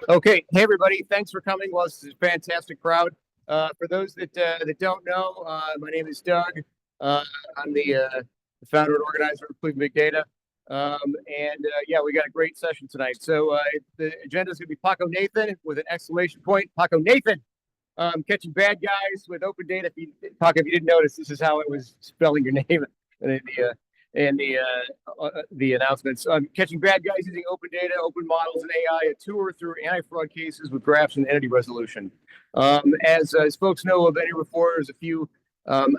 Okay, hey everybody, thanks for coming. Well, this is a fantastic crowd. For those that don't know, my name is Doug. I'm the founder and organizer of Cleveland Big Data. Yeah, we got a great session tonight. So the agenda is going to be Paco Nathan with an exclamation point. Paco Nathan, catching bad guys with open data. Paco, if you didn't notice, this is how it was spelling your name and the announcements. Catching bad guys using open data, open models, and AI, a tour through anti-fraud cases with graphs and entity resolution. As folks know of any before, there's a few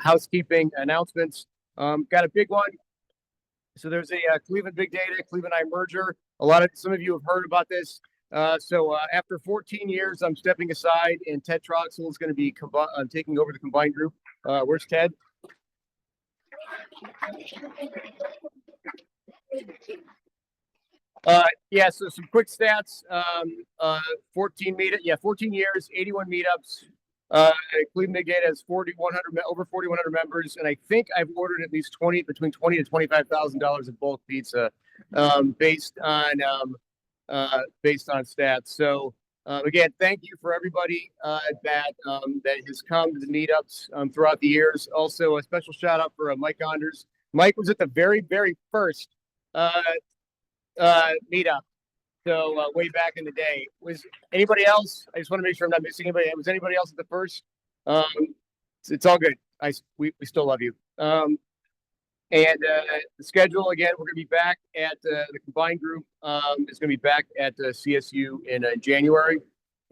housekeeping announcements. Got a big one. So there's a Cleveland Big Data, Cleveland I merger. Some of you have heard about this. After 14 years, I'm stepping aside, and Ted Troxel is going to be taking over the combined group. Where's Ted? So some quick stats. 14 years, 81 meetups. Cleveland Big Data has over 4,100 members, and I think I've ordered at least between $20,000 to $25,000 of bulk pizza, based on stats. So again, thank you for everybody that has come to the meetups throughout the years. Also, a special shout out for Mike Onders. Mike was at the very first meetup. So way back in the day. Was anybody else? I just want to make sure I'm not missing anybody. Was anybody else at the first? It's all good. We still love you. The schedule, again, we're going to be back at the combined group. It's going to be back at CSU in January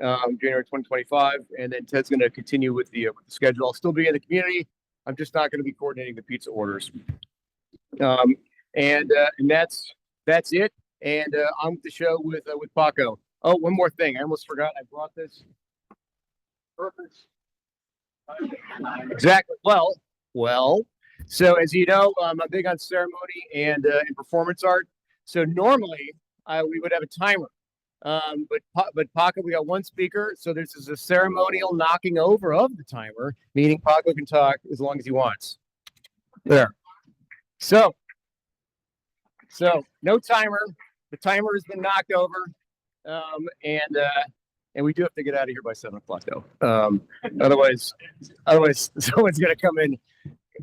2025. And then Ted's going to continue with the schedule. I'll still be in the community. I'm just not going to be coordinating the pizza orders. And that's it. And I'm with the show with Paco. Oh, one more thing. I almost forgot. I brought this. Purpose. Exactly. Well. So as you know, I'm big on ceremony and performance art. So normally we would have a timer. But Paco, we got one speaker. So this is a ceremonial knocking over of the timer, meaning Paco can talk as long as he wants. There. So no timer. The timer has been knocked over, and we do have to get out of here by 7 o'clock, though. Otherwise, someone's going to come in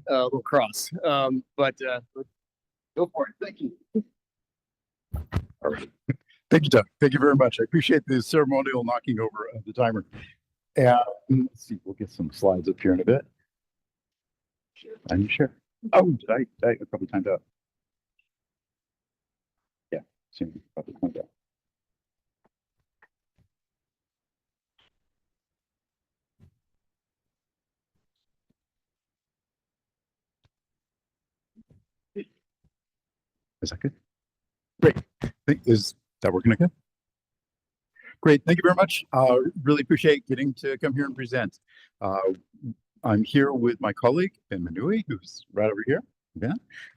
a little cross. But go for it. Thank you. All right. Thank you, Doug. Thank you very much. I appreciate the ceremonial knocking over of the timer. Let's see. We'll get some slides up here in a bit. I'm sure. Oh, did I probably timed out. Probably timed out. Is that good? Great. Is that working okay? Great. Thank you very much. Really appreciate getting to come here and present. I'm here with my colleague, Ben Manui, who's right over here. Yeah.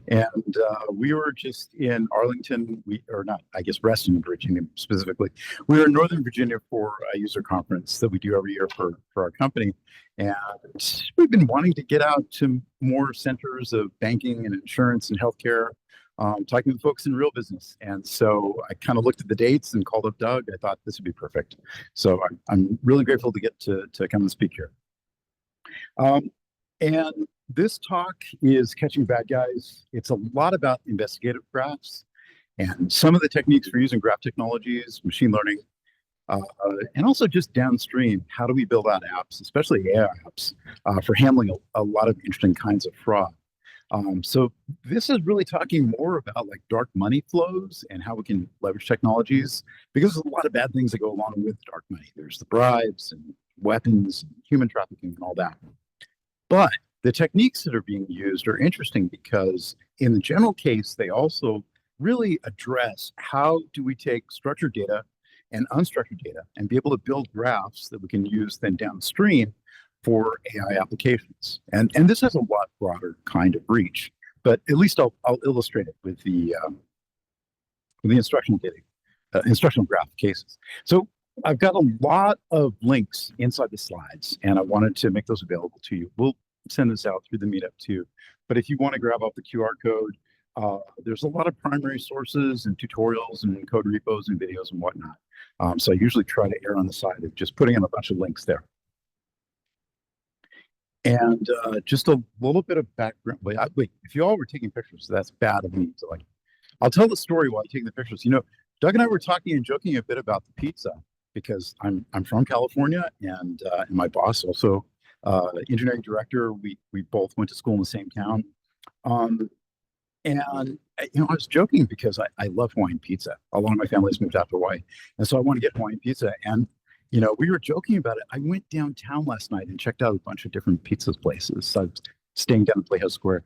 And we were just in Arlington, Reston, Virginia specifically. We were in Northern Virginia for a user conference that we do every year for our company. And we've been wanting to get out to more centers of banking and insurance and healthcare, talking to folks in real business. And so I kind of looked at the dates and called up Doug. I thought this would be perfect. So I'm really grateful to get to come and speak here. And this talk is catching bad guys. It's a lot about investigative graphs and some of the techniques for using graph technologies, machine learning, and also just downstream, how do we build out apps, especially AI apps, for handling a lot of interesting kinds of fraud. So this is really talking more about like dark money flows and how we can leverage technologies, because there's a lot of bad things that go along with dark money. There's the bribes and weapons, and human trafficking, and all that. But the techniques that are being used are interesting because in the general case, they also really address how do we take structured data and unstructured data and be able to build graphs that we can use then downstream for AI applications. And this has a lot broader kind of reach, but at least I'll illustrate it with the instructional graph cases. So I've got a lot of links inside the slides, and I wanted to make those available to you. We'll send this out through the Meetup too. But if you want to grab up the QR code, There's a lot of primary sources and tutorials and code repos and videos and whatnot. So I usually try to err on the side of just putting in a bunch of links there. And just a little bit of background. Wait, if you all were taking pictures, that's bad of me. So like, I'll tell the story while taking the pictures. You know, Doug and I were talking and joking a bit about the pizza because I'm from California, and my boss also engineering director. We both went to school in the same town. And you know, I was joking because I love Hawaiian pizza. A lot of my family's moved out to Hawaii, and so I want to get Hawaiian pizza. And you know, we were joking about it. I went downtown last night and checked out a bunch of different pizza places. So I was staying down at Playhouse Square.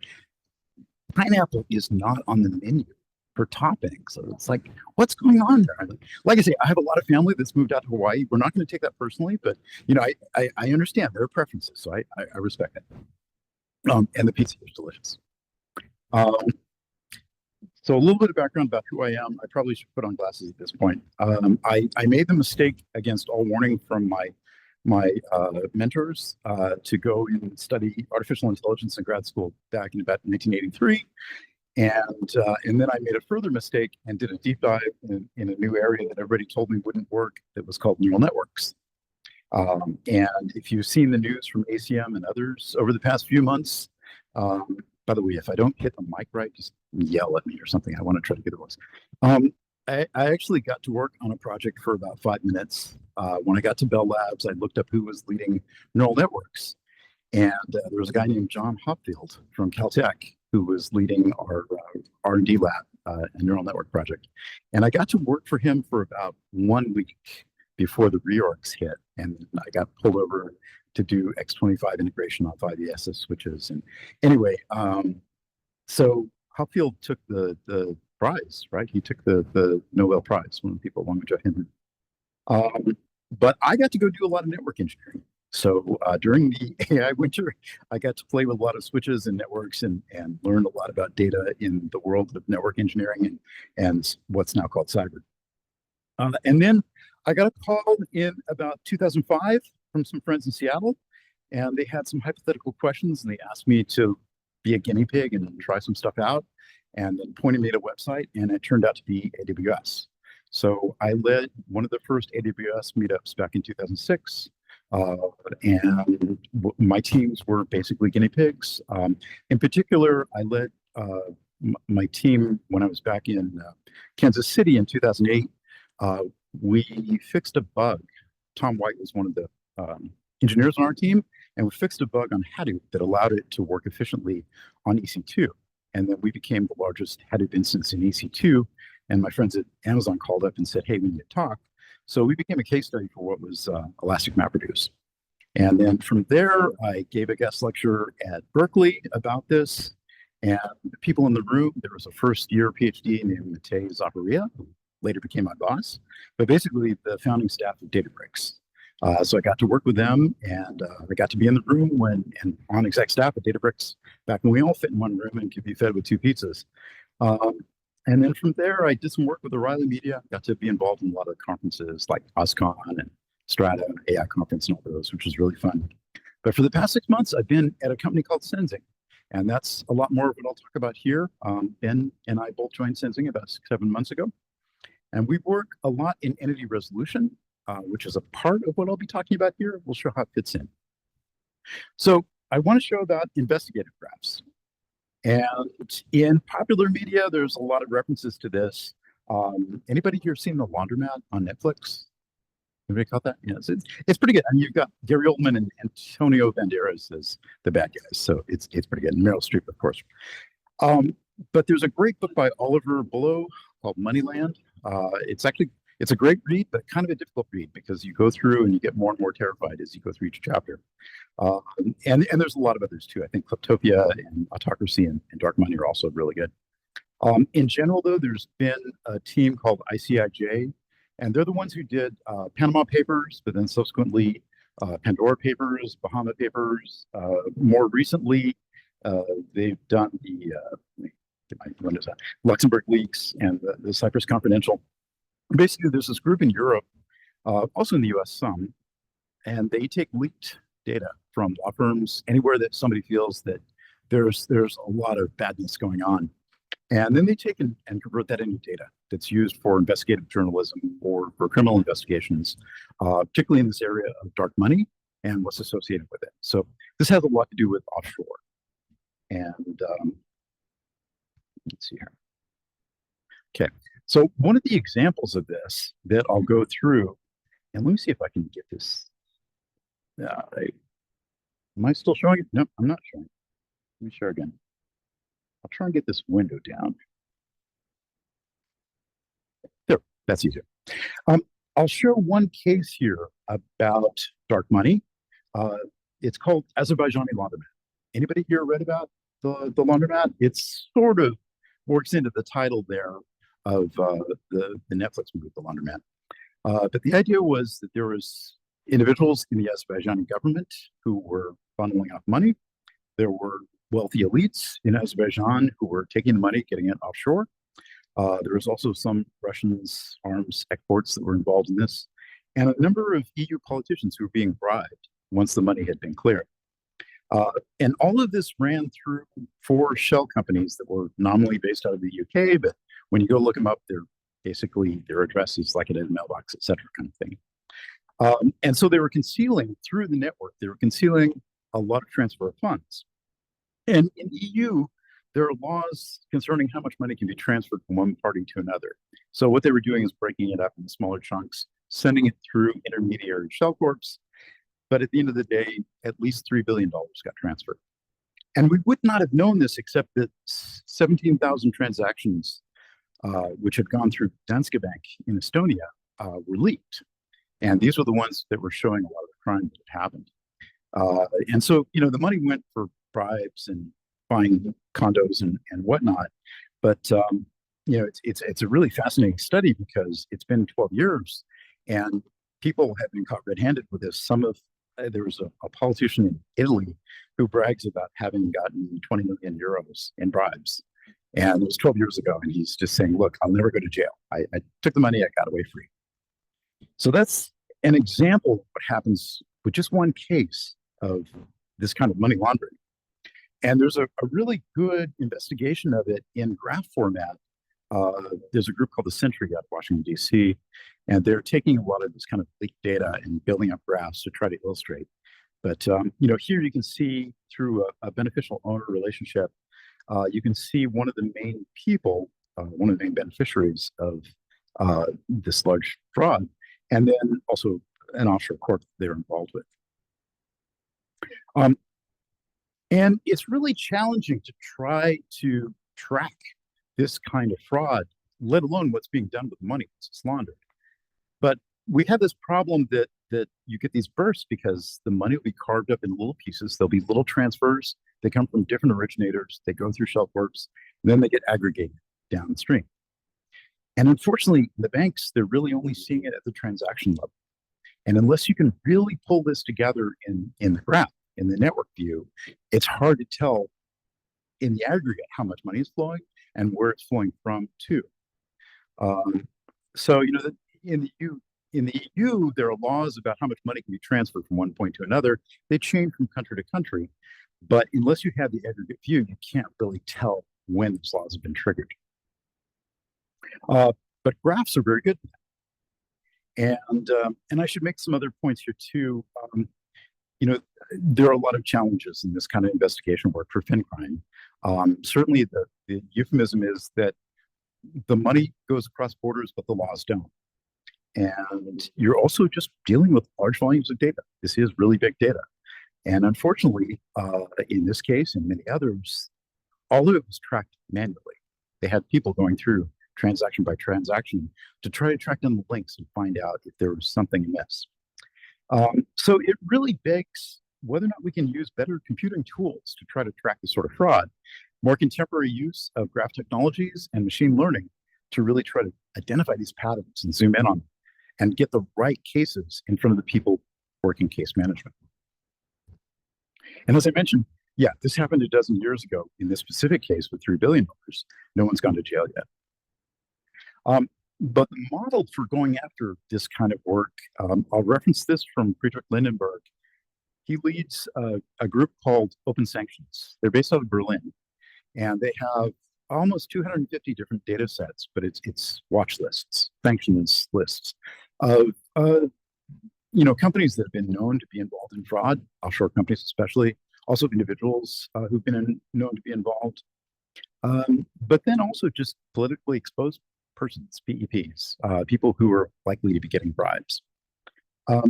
Pineapple is not on the menu for topping. So it's like, what's going on there? Like I say, I have a lot of family that's moved out to Hawaii. We're not going to take that personally, but you know, I understand their preferences, so I respect it. And the pizza is delicious. So a little bit of background about who I am. I probably should put on glasses at this point. I made the mistake, against all warning from my mentors, to go and study artificial intelligence in grad school back in about 1983. And then I made a further mistake and did a deep dive in a new area that everybody told me wouldn't work, that was called neural networks. And if you've seen the news from ACM and others over the past few months, by the way, if I don't hit the mic right, just yell at me or something. I want to try to get it voice. I actually got to work on a project for about 5 minutes. When I got to Bell Labs, I looked up who was leading neural networks. And there was a guy named John Hopfield from Caltech who was leading our R&D lab, a neural network project. And I got to work for him for about 1 week before the reorgs hit. And I got pulled over to do X25 integration on 5ESS switches. And anyway, so Hopfield took the prize, right? He took the Nobel Prize, one of the people along with Jeff Hinman. But I got to go do a lot of network engineering. So during the AI winter, I got to play with a lot of switches and networks and learned a lot about data in the world of network engineering and what's now called cyber. And then I got a call in about 2005 from some friends in Seattle, and they had some hypothetical questions, and they asked me to be a guinea pig and try some stuff out, and then pointed me to a website, and it turned out to be AWS. So I led one of the first AWS meetups back in 2006, and my teams were basically guinea pigs. In particular, I led my team when I was back in Kansas City in 2008. We fixed a bug. Tom White was one of the engineers on our team, and we fixed a bug on Hadoop that allowed it to work efficiently on EC2. And then we became the largest Hadoop instance in EC2. And my friends at Amazon called up and said, hey, we need to talk. So we became a case study for what was Elastic MapReduce. And then from there, I gave a guest lecture at Berkeley about this. And the people in the room, there was a first-year PhD named Matei Zaparia, who later became my boss, but basically the founding staff of Databricks. So I got to work with them, and I got to be in the room and on exec staff at Databricks back when we all fit in one room and could be fed with 2 pizzas. And then from there, I did some work with O'Reilly Media, got to be involved in a lot of conferences like OSCON and Strata and AI conference and all those, which was really fun. But for the past 6 months, I've been at a company called Sensing, and that's a lot more of what I'll talk about here. Ben and I both joined Sensing about 6-7 months ago. And we work a lot in entity resolution, which is a part of what I'll be talking about here. We'll show how it fits in. So I want to show about investigative graphs. And in popular media, there's a lot of references to this. Anybody here seen The Laundromat on Netflix? Anybody caught that? Yes, it's pretty good. And you've got Gary Oldman and Antonio Banderas as the bad guys. So it's pretty good. And Meryl Streep, of course. But there's a great book by Oliver Bullough called Moneyland. It's a great read, but kind of a difficult read because you go through and you get more and more terrified as you go through each chapter. And there's a lot of others too. I think Kleptopia and Autocracy and Dark Money are also really good. In general, though, there's been a team called ICIJ, and they're the ones who did Panama Papers, but then subsequently Pandora Papers, Bahama Papers. More recently, they've done the Luxembourg Leaks and the Cyprus Confidential. Basically, there's this group in Europe, also in the US some, and they take leaked data from law firms, anywhere that somebody feels that there's a lot of badness going on. And then they take and convert that into data that's used for investigative journalism or for criminal investigations, particularly in this area of dark money and what's associated with it. So this has a lot to do with offshore. And let's see here. Okay, so one of the examples of this that I'll go through, and let me see if I can get this. Am I still showing it? No, I'm not showing it. Let me share again. I'll try and get this window down. There, that's easier. I'll show one case here about dark money. It's called Azerbaijani laundromat. Anybody here read about the laundromat? It's sort of works into the title there of the Netflix movie, The Laundromat. But the idea was that there was individuals in the Azerbaijani government who were funneling off money. There were wealthy elites in Azerbaijan who were taking the money, getting it offshore. There was also some Russians arms exports that were involved in this, and a number of EU politicians who were being bribed once the money had been cleared. And all of this ran through 4 shell companies that were nominally based out of the UK, but when you go look them up, they're basically their address is like in a mailbox, et cetera, kind of thing. And so they were concealing through the network, they were concealing a lot of transfer of funds. And in the EU, there are laws concerning how much money can be transferred from one party to another. So what they were doing is breaking it up into smaller chunks, sending it through intermediary shell corps. But at the end of the day, at least $3 billion got transferred. And we would not have known this except that 17,000 transactions, which had gone through Danske Bank in Estonia, were leaked. And these were the ones that were showing a lot of the crime that had happened. And so, the money went for bribes and buying condos and whatnot. But, it's a really fascinating study because it's been 12 years and people have been caught red-handed with this. There was a politician in Italy who brags about having gotten 20 million euros in bribes. And it was 12 years ago. And he's just saying, look, I'll never go to jail. I took the money, I got away free. So that's an example of what happens with just one case of this kind of money laundering. And there's a really good investigation of it in graph format. There's a group called the Century out of Washington, D.C., and they're taking a lot of this kind of leaked data and building up graphs to try to illustrate. But, here you can see through a beneficial owner relationship, you can see one of the main people, one of the main beneficiaries of this large fraud, and then also an offshore corp they're involved with. And it's really challenging to try to track this kind of fraud, let alone what's being done with the money it's laundered. But we have this problem that you get these bursts because the money will be carved up in little pieces. There'll be little transfers. They come from different originators. They go through shell corps, and then they get aggregated downstream. And unfortunately, the banks, they're really only seeing it at the transaction level. And unless you can really pull this together in the graph, in the network view, it's hard to tell in the aggregate how much money is flowing and where it's flowing from to. So, in the EU, there are laws about how much money can be transferred from one point to another. They change from country to country, but unless you have the aggregate view, you can't really tell when these laws have been triggered. But graphs are very good. And I should make some other points here too. There are a lot of challenges in this kind of investigation work for fin crime. Certainly, the euphemism is that the money goes across borders, but the laws don't. And you're also just dealing with large volumes of data. This is really big data. And unfortunately, in this case and many others, all of it was tracked manually. They had people going through transaction by transaction to try to track down the links and find out if there was something amiss. So it really begs whether or not we can use better computing tools to try to track this sort of fraud, more contemporary use of graph technologies and machine learning to really try to identify these patterns and zoom in on them and get the right cases in front of the people working case management. And as I mentioned, yeah, this happened a dozen years ago in this specific case with $3 billion. No one's gone to jail yet. But the model for going after this kind of work, I'll reference this from Friedrich Lindenberg. He leads a group called Open Sanctions. They're based out of Berlin, and they have almost 250 different data sets, but it's watch lists, sanctions lists of companies that have been known to be involved in fraud, offshore companies especially, also individuals who've been known to be involved, but then also just politically exposed persons, PEPs, people who are likely to be getting bribes.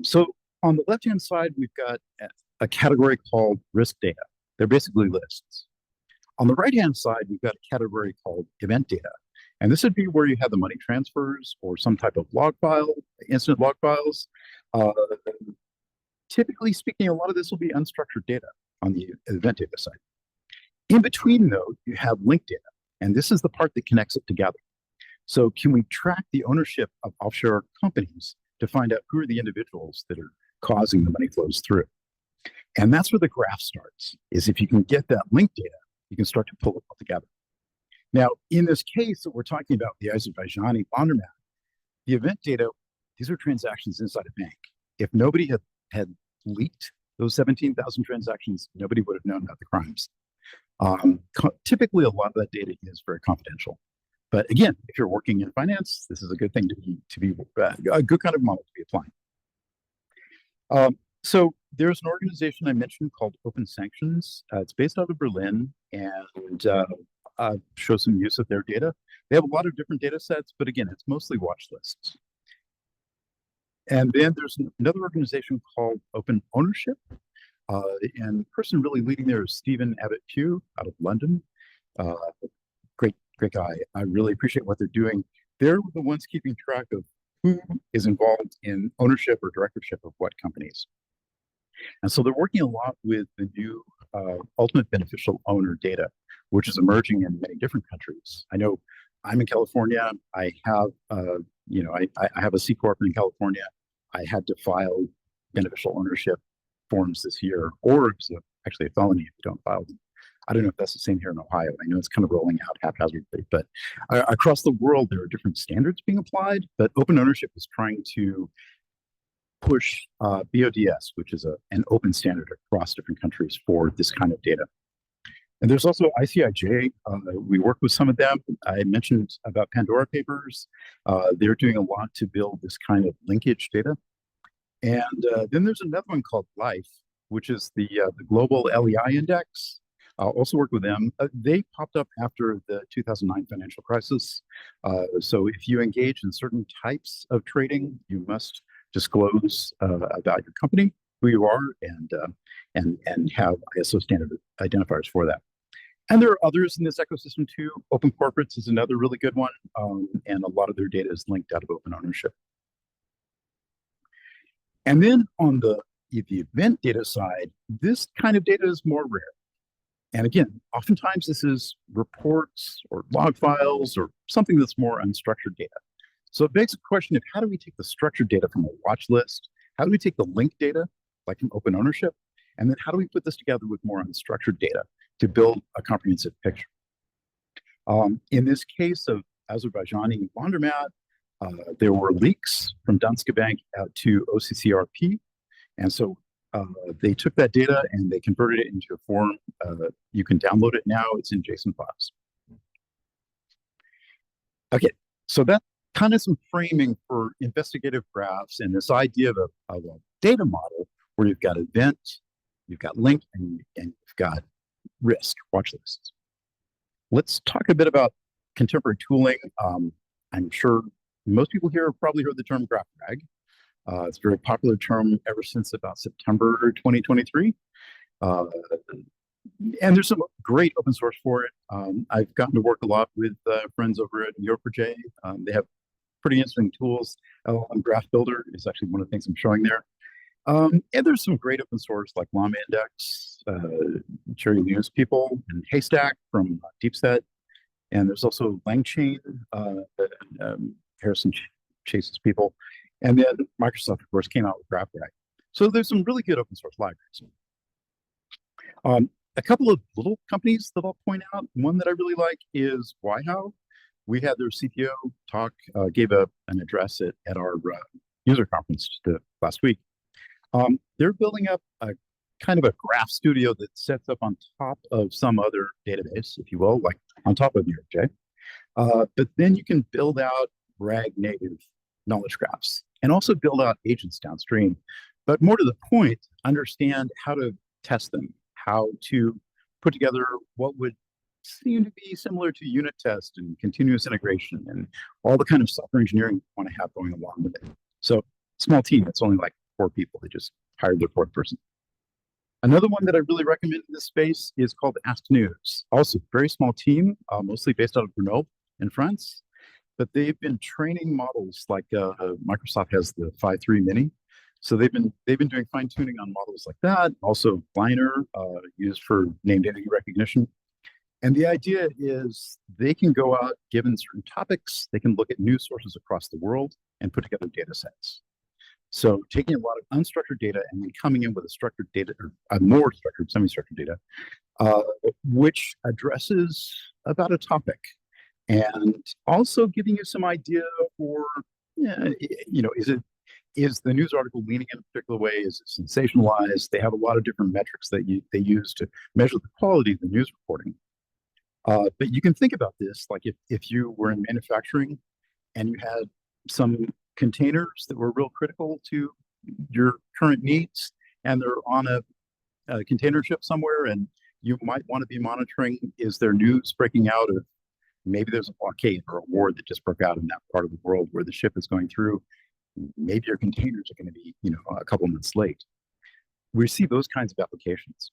So on the left-hand side, we've got a category called risk data. They're basically lists. On the right-hand side, we've got a category called event data. And this would be where you have the money transfers or some type of log file, incident log files. Typically speaking, a lot of this will be unstructured data on the event data side. In between, though, you have linked data. And this is the part that connects it together. So can we track the ownership of offshore companies to find out who are the individuals that are causing the money flows through? And that's where the graph starts, is if you can get that linked data, you can start to pull it all together. Now, in this case that we're talking about, the Azerbaijani laundromat, the event data, these are transactions inside a bank. If nobody had leaked those 17,000 transactions, nobody would have known about the crimes. Typically, a lot of that data is very confidential. But again, if you're working in finance, this is a good thing to be a good kind of model to be applying. So there's an organization I mentioned called Open Sanctions. It's based out of Berlin and shows some use of their data. They have a lot of different data sets, but again, it's mostly watch lists. And then there's another organization called Open Ownership. And the person really leading there is Stephen Abbott-Pugh out of London. Great guy. I really appreciate what they're doing. They're the ones keeping track of who is involved in ownership or directorship of what companies. And so they're working a lot with the new ultimate beneficial owner data, which is emerging in many different countries. I know I'm in California. I have, I have a C Corp in California. I had to file beneficial ownership forms this year, or it's actually a felony if you don't file them. I don't know if that's the same here in Ohio. I know it's kind of rolling out haphazardly, but across the world, there are different standards being applied, but open ownership is trying to push BODS, which is an open standard across different countries for this kind of data. And there's also ICIJ. We work with some of them. I mentioned about Pandora Papers. They're doing a lot to build this kind of linkage data. And then there's another one called LIFE, which is the Global LEI Index. I'll also work with them. They popped up after the 2009 financial crisis. So if you engage in certain types of trading, you must disclose about your company, who you are, and have ISO standard identifiers for that. And there are others in this ecosystem too. Open Corporates is another really good one, and a lot of their data is linked out of open ownership. And then on the event data side, this kind of data is more rare. And again, oftentimes this is reports or log files or something that's more unstructured data. So it begs the question of how do we take the structured data from a watch list? How do we take the linked data, like from open ownership? And then how do we put this together with more unstructured data to build a comprehensive picture? In this case of Azerbaijani laundromat, there were leaks from Danske Bank out to OCCRP. And so they took that data and they converted it into a form. You can download it now. It's in JSON files. Okay, so that's kind of some framing for investigative graphs and this idea of a data model where you've got event, you've got link, and you've got risk, watch lists. Let's talk a bit about contemporary tooling. I'm sure most people here have probably heard the term GraphRAG. It's a very popular term ever since about September 2023. And there's some great open source for it. I've gotten to work a lot with friends over at Neo4j. They have pretty interesting tools. LLM Graph Builder is actually one of the things I'm showing there. And there's some great open source like Llama Index, Cherry News people, and Haystack from DeepSet. And there's also LangChain, Harrison Chase's people. And then Microsoft, of course, came out with GraphRAG. So there's some really good open source libraries. A couple of little companies that I'll point out. One that I really like is Waihow. We had their CTO talk, gave an address at our user conference last week. They're building up a kind of a graph studio that sets up on top of some other database, if you will, like on top of Neo.js. But then you can build out RAG native knowledge graphs and also build out agents downstream. But more to the point, understand how to test them, how to put together what would seem to be similar to unit test and continuous integration and all the kind of software engineering you want to have going along with it. So small team, it's only like 4 people. They just hired their 4th person. Another one that I really recommend in this space is called Ask News. Also, very small team, mostly based out of Grenoble in France. But they've been training models like Microsoft has the Phi 3 Mini. So they've been doing fine tuning on models like that. Also, Liner used for named entity recognition. And the idea is they can go out, given certain topics, they can look at news sources across the world and put together data sets. So taking a lot of unstructured data and then coming in with a structured data, or a more structured, semi-structured data, which addresses about a topic. And also giving you some idea for, is the news article leaning in a particular way? Is it sensationalized? They have a lot of different metrics that they use to measure the quality of the news reporting. But you can think about this like if you were in manufacturing and you had some containers that were real critical to your current needs, and they're on a container ship somewhere, and you might want to be monitoring, is there news breaking out of maybe there's a blockade or a war that just broke out in that part of the world where the ship is going through. Maybe your containers are going to be, a couple months late. We see those kinds of applications.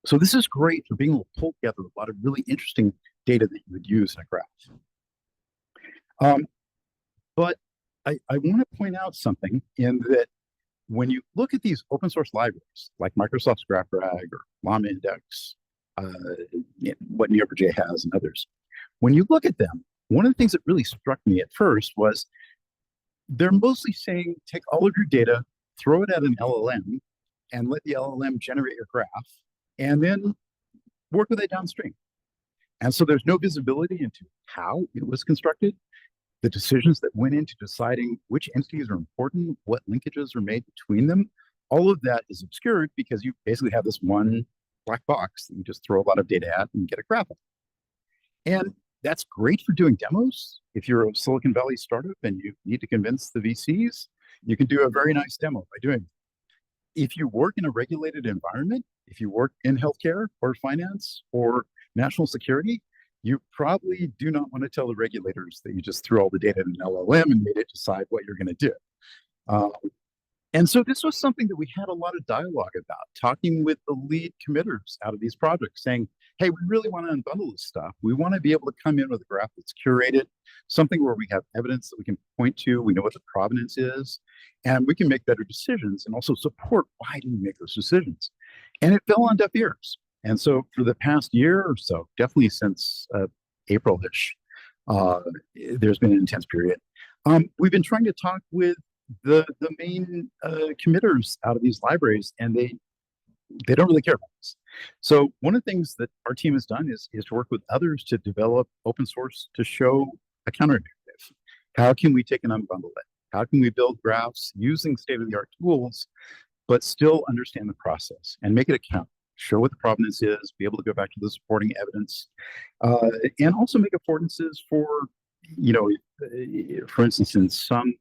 So this is great for being able to pull together a lot of really interesting data that you would use in a graph. But I want to point out something in that when you look at these open source libraries, like Microsoft's GraphRAG or Llama Index, what Neo.js has and others, when you look at them, one of the things that really struck me at first was they're mostly saying, take all of your data, throw it at an LLM, and let the LLM generate your graph, and then work with it downstream. And so there's no visibility into how it was constructed, the decisions that went into deciding which entities are important, what linkages are made between them. All of that is obscured because you basically have this one black box that you just throw a lot of data at and get a graph. And that's great for doing demos. If you're a Silicon Valley startup and you need to convince the VCs, you can do a very nice demo by doing it. If you work in a regulated environment, if you work in healthcare or finance or national security, you probably do not want to tell the regulators that you just threw all the data in an LLM and made it decide what you're going to do. And so this was something that we had a lot of dialogue about, talking with the lead committers out of these projects, saying, hey, we really want to unbundle this stuff. We want to be able to come in with a graph that's curated, something where we have evidence that we can point to, we know what the provenance is, and we can make better decisions and also support why do we make those decisions. And it fell on deaf ears. And so for the past year or so, definitely since April-ish, there's been an intense period. We've been trying to talk with the main committers out of these libraries, and they don't really care about this. So one of the things that our team has done is to work with others to develop open source to show a counter-narrative. How can we take and unbundle it? How can we build graphs using state-of-the-art tools, but still understand the process and make it account? Show what the provenance is, be able to go back to the supporting evidence, and also make affordances for, for instance, in some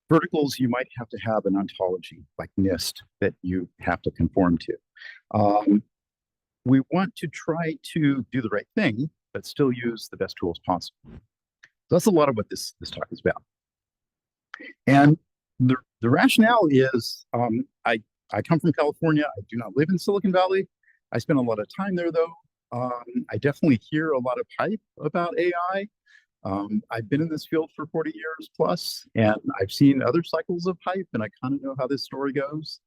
verticals, you might have to have an ontology like NIST that you have to conform to. We want to try to do the right thing, but still use the best tools possible. So that's a lot of what this talk is about. And the rationale is, I come from California. I do not live in Silicon Valley. I spend a lot of time there, though. I definitely hear a lot of hype about AI. I've been in this field for 40 years plus, and I've seen other cycles of hype, and I kind of know how this story goes.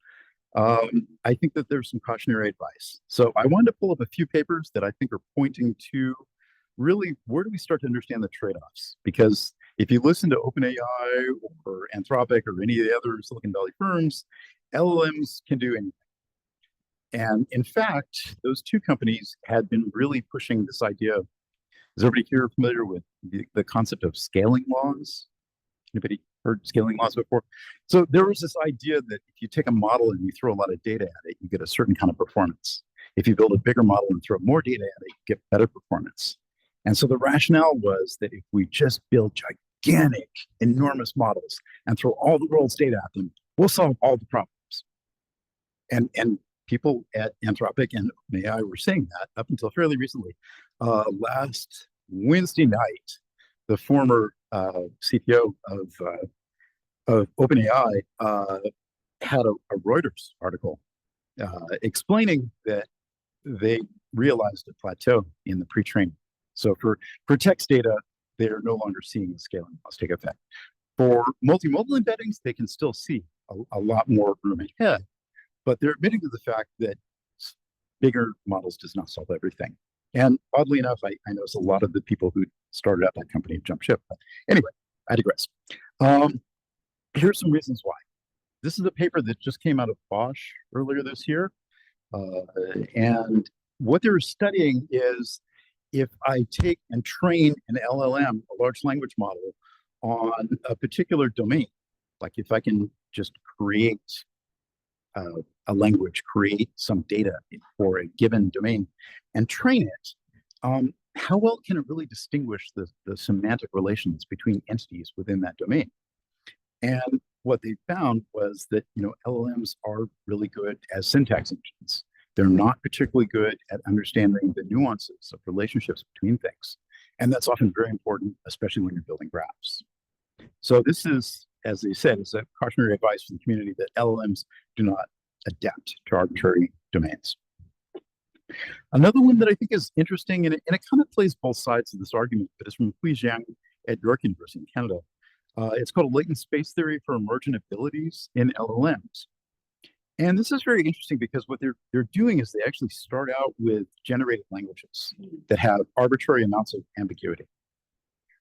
I think that there's some cautionary advice. So I wanted to pull up a few papers that I think are pointing to really where do we start to understand the trade-offs? Because if you listen to OpenAI or Anthropic or any of the other Silicon Valley firms, LLMs can do anything. And in fact, those two companies had been really pushing this idea of, is everybody here familiar with the concept of scaling laws? Anybody heard scaling laws before. So there was this idea that if you take a model and you throw a lot of data at it, you get a certain kind of performance. If you build a bigger model and throw more data at it, you get better performance. And so the rationale was that if we just build gigantic, enormous models and throw all the world's data at them, we'll solve all the problems. And people at Anthropic and OpenAI were saying that up until fairly recently. Last Wednesday night, the former CTO of OpenAI had a Reuters article explaining that they realized a plateau in the pre-training. So for text data, they're no longer seeing the scaling laws take effect. For multimodal embeddings, they can still see a lot more room ahead, but they're admitting to the fact that bigger models does not solve everything. And oddly enough, I notice a lot of the people who started out that company jumped ship. But anyway, I digress. Here's some reasons why. This is a paper that just came out of Bosch earlier this year. And what they were studying is if I take and train an LLM, a large language model, on a particular domain, like if I can just create a language, create some data for a given domain and train it, how well can it really distinguish the semantic relations between entities within that domain? And what they found was that LLMs are really good as syntax engines. They're not particularly good at understanding the nuances of relationships between things. And that's often very important, especially when you're building graphs. So this is, as they said, is a cautionary advice for the community that LLMs do not adapt to arbitrary domains. Another one that I think is interesting, and it kind of plays both sides of this argument, but it's from Hui Zhang at York University in Canada. It's called latent space theory for emergent abilities in LLMs. And this is very interesting because what they're doing is they actually start out with generated languages that have arbitrary amounts of ambiguity.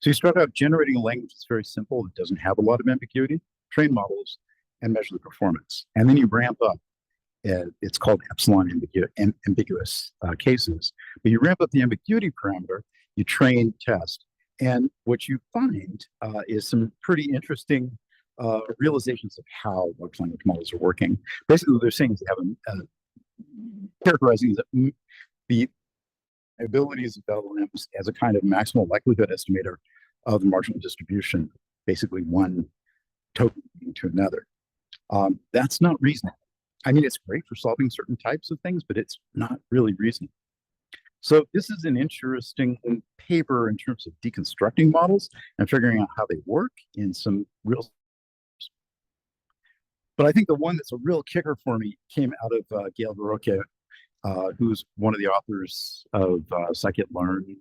So you start out generating a language that's very simple, that doesn't have a lot of ambiguity, train models, and measure the performance. And then you ramp up. It's called epsilon ambiguous cases. But you ramp up the ambiguity parameter, you train, test, and what you find is some pretty interesting realizations of how large language models are working. Basically, what they're saying is they have characterizing the abilities of LLMs as a kind of maximal likelihood estimator of the marginal distribution, basically one token to another. That's not reasonable. I mean, it's great for solving certain types of things, but it's not really reasonable. So this is an interesting paper in terms of deconstructing models and figuring out how they work in some real. But I think the one that's a real kicker for me came out of Gail Verrocchio, who's one of the authors of Scikit-learn,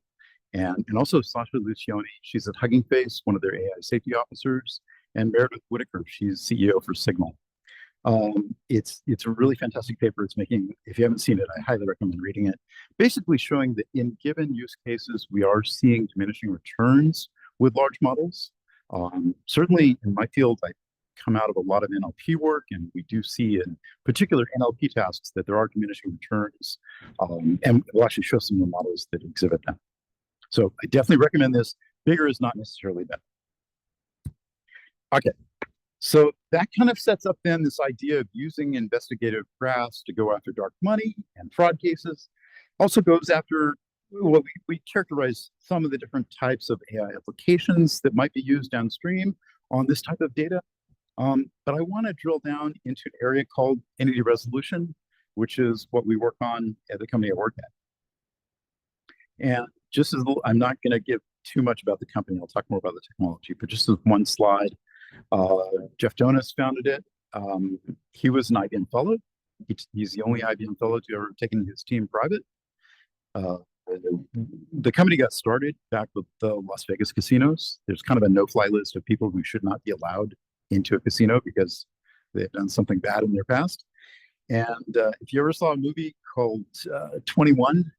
and also Sasha Lucioni. She's at Hugging Face, one of their AI safety officers, and Meredith Whitaker. She's CEO for Signal. It's a really fantastic paper. It's making, if you haven't seen it, I highly recommend reading it. Basically showing that in given use cases, we are seeing diminishing returns with large models. Certainly in my field, I come out of a lot of NLP work, and we do see in particular NLP tasks that there are diminishing returns, and we'll actually show some of the models that exhibit them. So I definitely recommend this. Bigger is not necessarily better. Okay, so that kind of sets up then this idea of using investigative graphs to go after dark money and fraud cases. Also goes after, well, we characterize some of the different types of AI applications that might be used downstream on this type of data. But I want to drill down into an area called entity resolution, which is what we work on at the company I work at. And just as I'm not going to give too much about the company, I'll talk more about the technology, but just as one slide, Jeff Jonas founded it. He was an IBM fellow. He's the only IBM fellow to ever taken his team private. The company got started back with the Las Vegas casinos. There's kind of a no-fly list of people who should not be allowed into a casino because they've done something bad in their past. And if you ever saw a movie called 21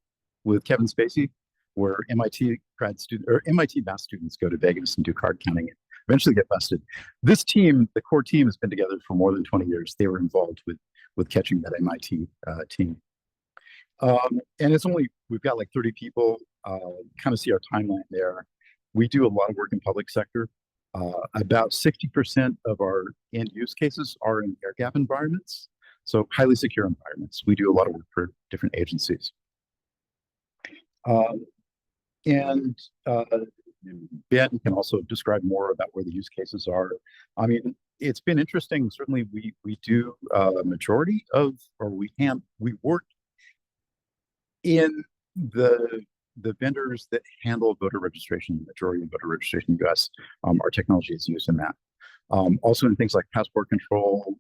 with Kevin Spacey, where MIT grad student or MIT math students go to Vegas and do card counting and eventually get busted. This team, the core team, has been together for more than 20 years. They were involved with catching that MIT team. And we've got like 30 people, kind of see our timeline there. We do a lot of work in public sector. About 60% of our end use cases are in air gap environments, so highly secure environments. We do a lot of work for different agencies. And Ben can also describe more about where the use cases are. I mean, it's been interesting. Certainly, we do a majority of, or we work in the vendors that handle voter registration, the majority of voter registration in the US. Our technology is used in that. Also in things like passport control,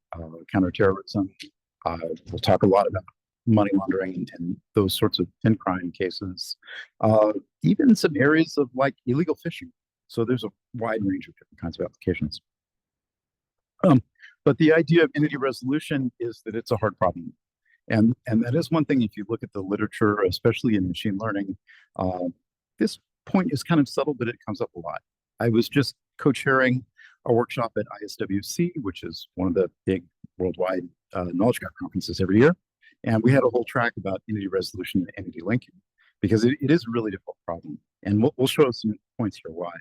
counter-terrorism. We'll talk a lot about money laundering and those sorts of fin crime cases. Even some areas of like illegal fishing. So there's a wide range of different kinds of applications. But the idea of entity resolution is that it's a hard problem. And that is one thing, if you look at the literature, especially in machine learning, this point is kind of subtle, but it comes up a lot. I was just co-chairing a workshop at ISWC, which is one of the big worldwide knowledge graph conferences every year. And we had a whole track about entity resolution and entity linking, because it is a really difficult problem. And we'll show some points here why.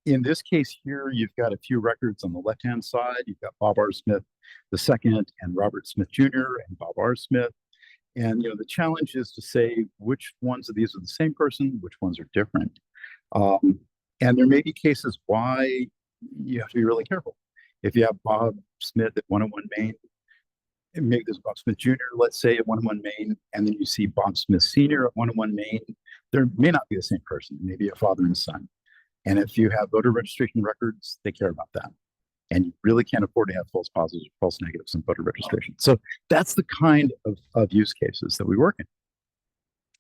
In this case here, you've got a few records on the left-hand side. You've got Bob R. Smith II and Robert Smith Jr. and Bob R. Smith. And the challenge is to say which ones of these are the same person, which ones are different. And there may be cases why you have to be really careful. If you have Bob Smith at 101 Main, and maybe there's Bob Smith Jr., let's say, at 101 Main, and then you see Bob Smith Sr. at 101 Main, there may not be the same person, maybe a father and son. And if you have voter registration records, they care about that. And you really can't afford to have false positives or false negatives in voter registration. So that's the kind of use cases that we work in.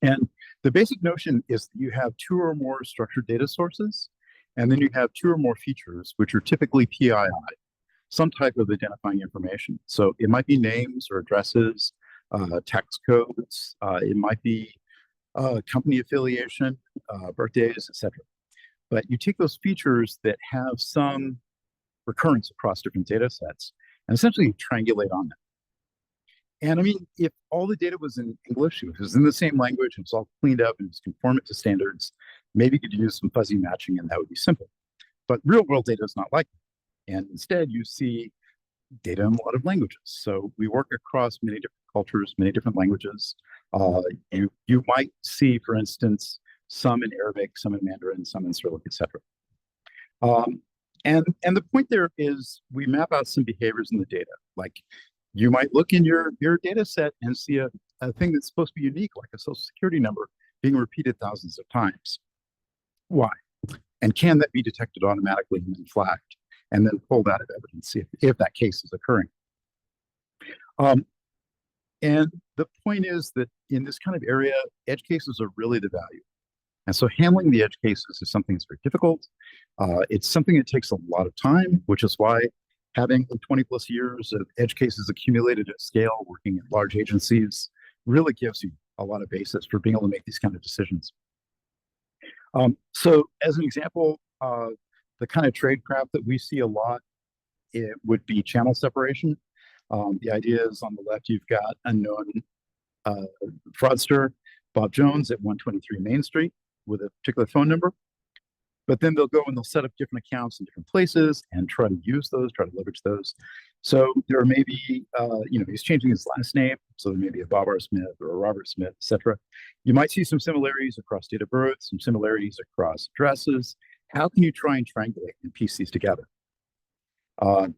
And the basic notion is that you have two or more structured data sources, and then you have two or more features, which are typically PII, some type of identifying information. So it might be names or addresses, tax codes, it might be company affiliation, birthdays, etc. But you take those features that have some recurrence across different data sets and essentially triangulate on them. And I mean, if all the data was in English, if it was in the same language, and it's all cleaned up and it's conformant to standards, maybe you could use some fuzzy matching and that would be simple. But real world data is not like that. And instead you see data in a lot of languages. So we work across many different cultures, many different languages. You might see, for instance, some in Arabic, some in Mandarin, some in Cyrillic, etc. And the point there is we map out some behaviors in the data. Like you might look in your data set and see a thing that's supposed to be unique, like a social security number being repeated thousands of times. Why? And can that be detected automatically and then flagged and then pulled out of evidence if that case is occurring? And the point is that in this kind of area, edge cases are really the value. And so handling the edge cases is something that's very difficult. It's something that takes a lot of time, which is why having 20 plus years of edge cases accumulated at scale, working at large agencies, really gives you a lot of basis for being able to make these kind of decisions. So as an example, the kind of tradecraft that we see a lot, it would be channel separation. The idea is on the left, you've got unknown fraudster, Bob Jones at 123 Main Street with a particular phone number. But then they'll go and they'll set up different accounts in different places and try to use those, try to leverage those. So there may be, he's changing his last name. So there may be a Bob R. Smith or a Robert Smith, etc. You might see some similarities across date of birth, some similarities across addresses. How can you try and triangulate and piece these together? And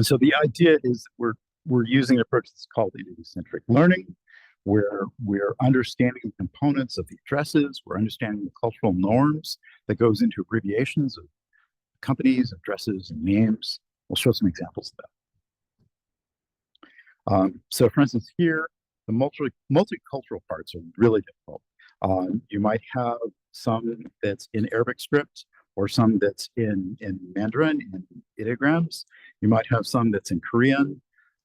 so the idea is we're using an approach that's called entity-centric learning, where we're understanding the components of the addresses, we're understanding the cultural norms that goes into abbreviations of companies, addresses, and names. We'll show some examples of that. So for instance, here, the multicultural parts are really difficult. You might have some that's in Arabic script or some that's in Mandarin and ideograms. You might have some that's in Korean,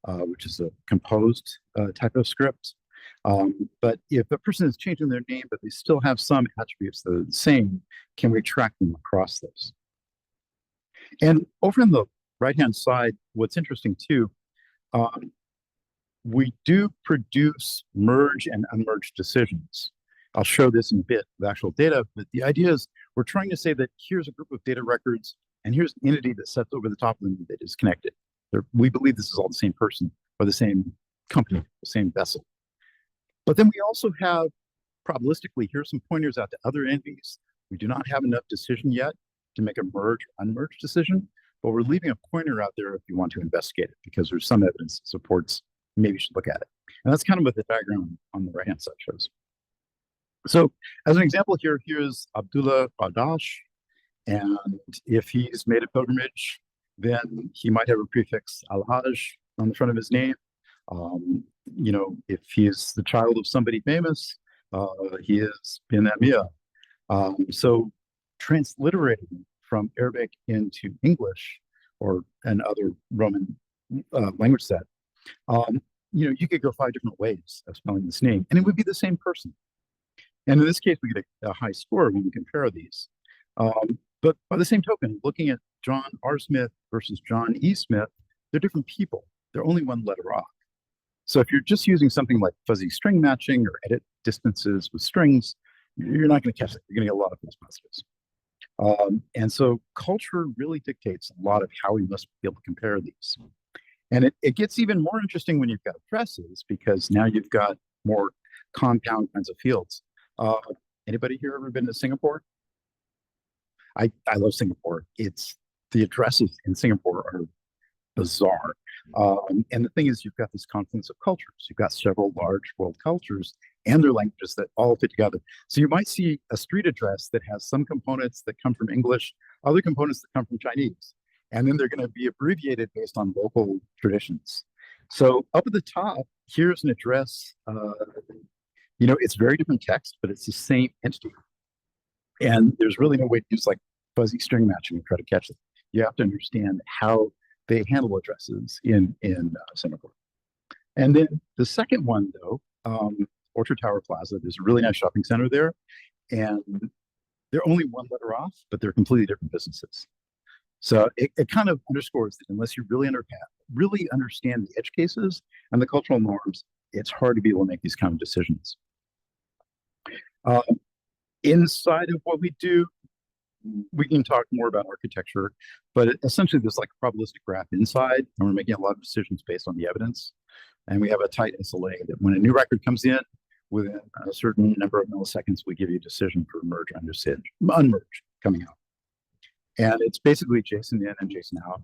which is a composed type of script. But if a person is changing their name, but they still have some attributes that are the same, can we track them across those? And over on the right-hand side, what's interesting too, we do produce merge and unmerged decisions. I'll show this in a bit with actual data, but the idea is We're trying to say that here's a group of data records, and here's an entity that sits over the top of them that is connected. We believe this is all the same person or the same company, the same vessel. But then we also have, probabilistically, here's some pointers out to other entities. We do not have enough decision yet to make a merge or unmerge decision, but we're leaving a pointer out there if you want to investigate it, because there's some evidence that supports maybe you should look at it. And that's kind of what the diagram on the right-hand side shows. So as an example here, here's Abdullah Badash. And if he's made a pilgrimage, then he might have a prefix al-Hajj on the front of his name. If he's the child of somebody famous, he is bin Amir. So transliterating from Arabic into English or an other Roman language set, you could go 5 different ways of spelling this name, and it would be the same person. And in this case, we get a high score when we compare these. But by the same token, looking at John R. Smith versus John E. Smith, they're different people. They're only one letter off. So if you're just using something like fuzzy string matching or edit distances with strings, you're not going to catch it. You're going to get a lot of false positives. And so culture really dictates a lot of how we must be able to compare these. And it gets even more interesting when you've got addresses, because now you've got more compound kinds of fields. Anybody here ever been to Singapore? I love Singapore. The addresses in Singapore are bizarre. And the thing is, you've got this confluence of cultures. You've got several large world cultures and their languages that all fit together. So you might see a street address that has some components that come from English, other components that come from Chinese. And then they're going to be abbreviated based on local traditions. So up at the top, here's an address. It's very different text, but it's the same entity. And there's really no way to use like fuzzy string matching and try to catch it. You have to understand how they handle addresses in Singapore. And then the second one, though, Orchard Tower Plaza, there's a really nice shopping center there. And they're only one letter off, but they're completely different businesses. So it kind of underscores that unless you really understand the edge cases and the cultural norms, it's hard to be able to make these kind of decisions. Inside of what we do, we can talk more about architecture, but essentially there's like a probabilistic graph inside, and we're making a lot of decisions based on the evidence. And we have a tight SLA that when a new record comes in, within a certain number of milliseconds, we give you a decision for merge or unmerge coming out. And it's basically JSON in and JSON out.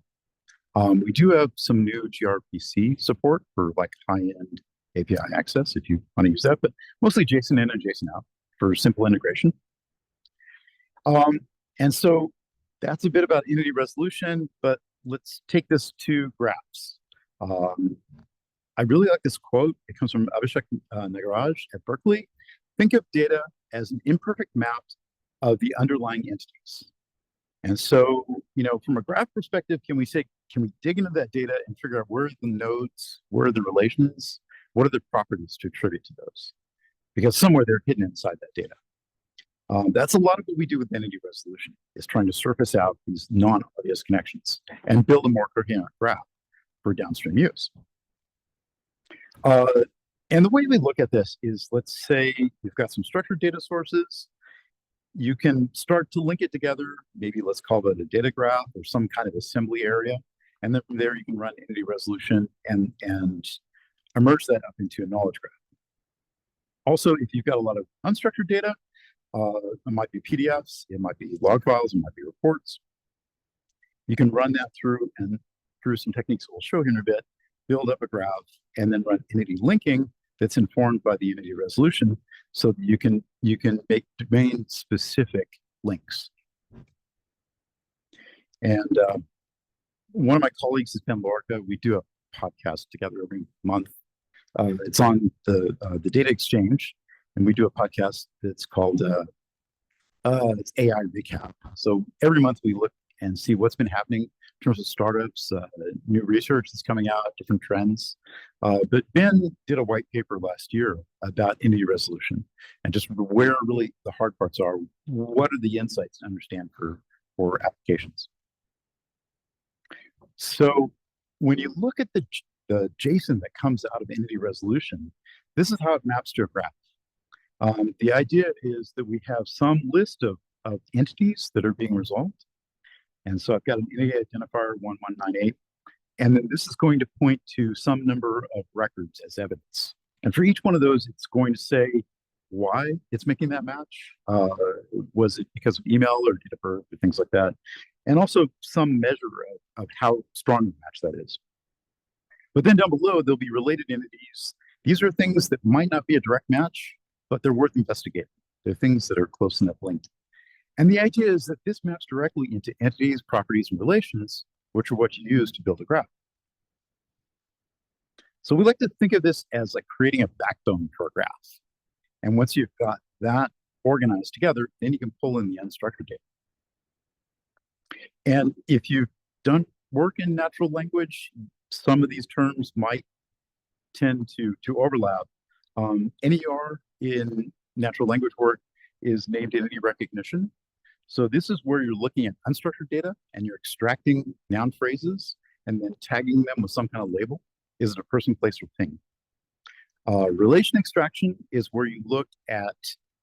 We do have some new gRPC support for like high-end API access if you want to use that, but mostly JSON in and JSON out for simple integration. And so that's a bit about entity resolution, but let's take this to graphs. I really like this quote. It comes from Abhishek Nagaraj at Berkeley. Think of data as an imperfect map of the underlying entities. And so, from a graph perspective, can we dig into that data and figure out where are the nodes, where are the relations, what are the properties to attribute to those? Because somewhere they're hidden inside that data. That's a lot of what we do with entity resolution, is trying to surface out these non-obvious connections and build a more coherent graph for downstream use. And the way we look at this is, let's say you've got some structured data sources. You can start to link it together. Maybe let's call it a data graph or some kind of assembly area. And then from there, you can run entity resolution and emerge that up into a knowledge graph. Also, if you've got a lot of unstructured data, it might be PDFs, it might be log files, it might be reports. You can run that through some techniques that we'll show here in a bit, build up a graph, and then run entity linking that's informed by the entity resolution, so that you can make domain-specific links. And one of my colleagues is Ben Lorca. We do a podcast together every month. It's on the Data Exchange, and we do a podcast that's called it's AI Recap. So every month we look and see what's been happening in terms of startups, new research that's coming out, different trends. But Ben did a white paper last year about entity resolution and just where really the hard parts are. What are the insights to understand for applications? So when you look at the JSON that comes out of entity resolution, this is how it maps to a graph. The idea is that we have some list of of entities that are being resolved. And so I've got an entity identifier 1198, and then this is going to point to some number of records as evidence. And for each one of those, it's going to say why it's making that match. Was it because of email or date of birth or things like that? And also some measure of how strong the match that is. But then down below, there'll be related entities. These are things that might not be a direct match, but they're worth investigating. They're things that are close enough linked. And the idea is that this maps directly into entities, properties, and relations, which are what you use to build a graph. So we like to think of this as like creating a backbone for a graph. And once you've got that organized together, then you can pull in the unstructured data. And if you've done work in natural language, some of these terms might tend to overlap. NER in natural language work is named entity recognition. So this is where you're looking at unstructured data and you're extracting noun phrases and then tagging them with some kind of label. Is it a person, place, or thing? Relation extraction is where you look at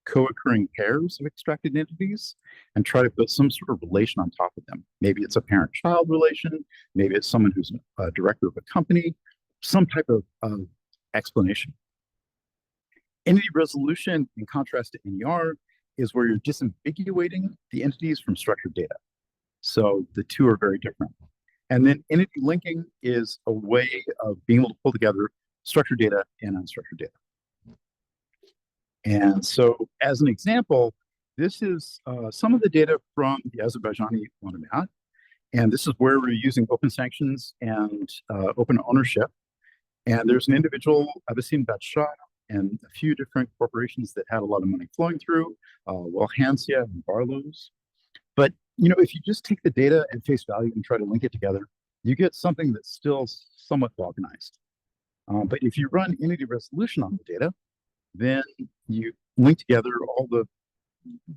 co-occurring pairs of extracted entities and try to put some sort of relation on top of them. Maybe it's a parent-child relation, maybe it's someone who's a director of a company, some type of explanation. Entity resolution, in contrast to NER, is where you're disambiguating the entities from structured data. So the two are very different. And then entity linking is a way of being able to pull together structured data and unstructured data. And so as an example, this is some of the data from the Azerbaijani Monomat. And this is where we're using open sanctions and open ownership. And there's an individual, Abasim Batshah, and a few different corporations that had a lot of money flowing through, Hansia and Barlow's. But if you just take the data at face value and try to link it together, you get something that's still somewhat organized. But if you run entity resolution on the data, then you link together all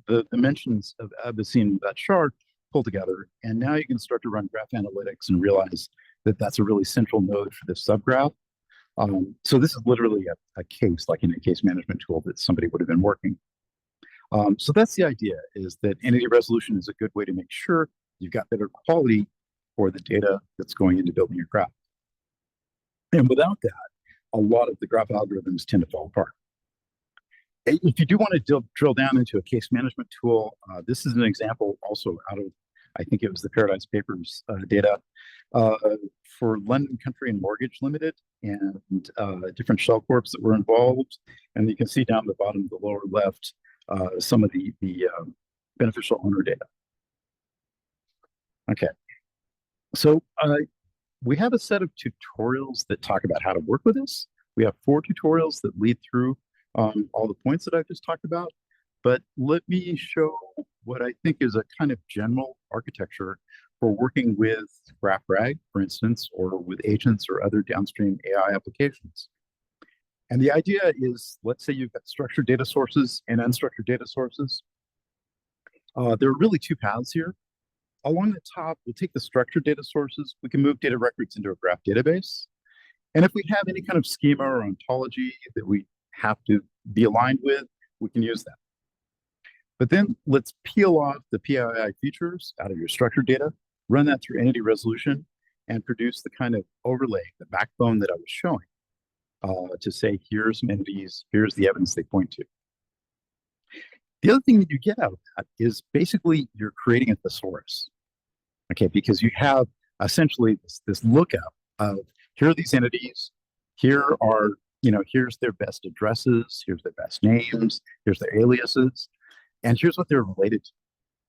the dimensions of Abasim Batshah pull together, and now you can start to run graph analytics and realize that that's a really central node for this subgraph. So this is literally a case, like in a case management tool that somebody would have been working. So that's the idea, is that entity resolution is a good way to make sure you've got better quality for the data that's going into building your graph. And without that, a lot of the graph algorithms tend to fall apart. If you do want to drill down into a case management tool, this is an example also out of, I think it was the Paradise Papers data for London Country and Mortgage Limited and different shell corps that were involved. And you can see down the bottom of the lower left some of the beneficial owner data. Okay, so we have a set of tutorials that talk about how to work with this. We have 4 tutorials that lead through all the points that I've just talked about. But let me show what I think is a kind of general architecture for working with GraphRAG, for instance, or with agents or other downstream AI applications. And the idea is, let's say you've got structured data sources and unstructured data sources. There are really 2 paths here. Along the top, we'll take the structured data sources. We can move data records into a graph database. And if we have any kind of schema or ontology that we have to be aligned with, we can use that. But then let's peel off the PII features out of your structured data, run that through entity resolution, and produce the kind of overlay, the backbone that I was showing, to say, here's some entities, here's the evidence they point to. The other thing that you get out of that is basically you're creating a thesaurus, okay? Because you have essentially this lookup of, here are these entities, here are, here's their best addresses, here's their best names, here's their aliases, and here's what they're related to.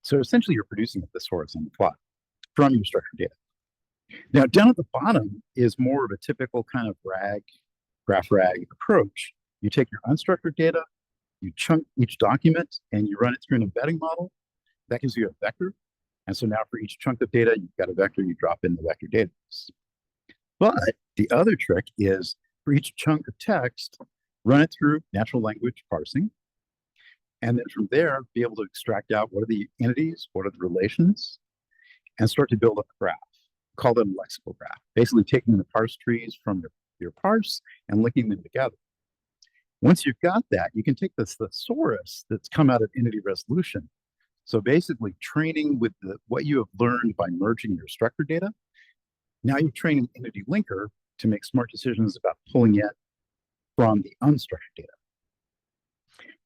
So essentially you're producing a thesaurus on the fly from your structured data. Now down at the bottom is more of a typical kind of GraphRAG approach. You take your unstructured data, you chunk each document, and you run it through an embedding model. That gives you a vector. And so now for each chunk of data, you've got a vector, you drop in the vector database. But the other trick is, for each chunk of text, run it through natural language parsing. And then from there, be able to extract out what are the entities, what are the relations, and start to build up a graph. Call them a lexical graph. Basically taking the parse trees from your parse and linking them together. Once you've got that, you can take this thesaurus that's come out of entity resolution, So basically training with what you have learned by merging your structured data. Now you're training Entity Linker to make smart decisions about pulling it from the unstructured data.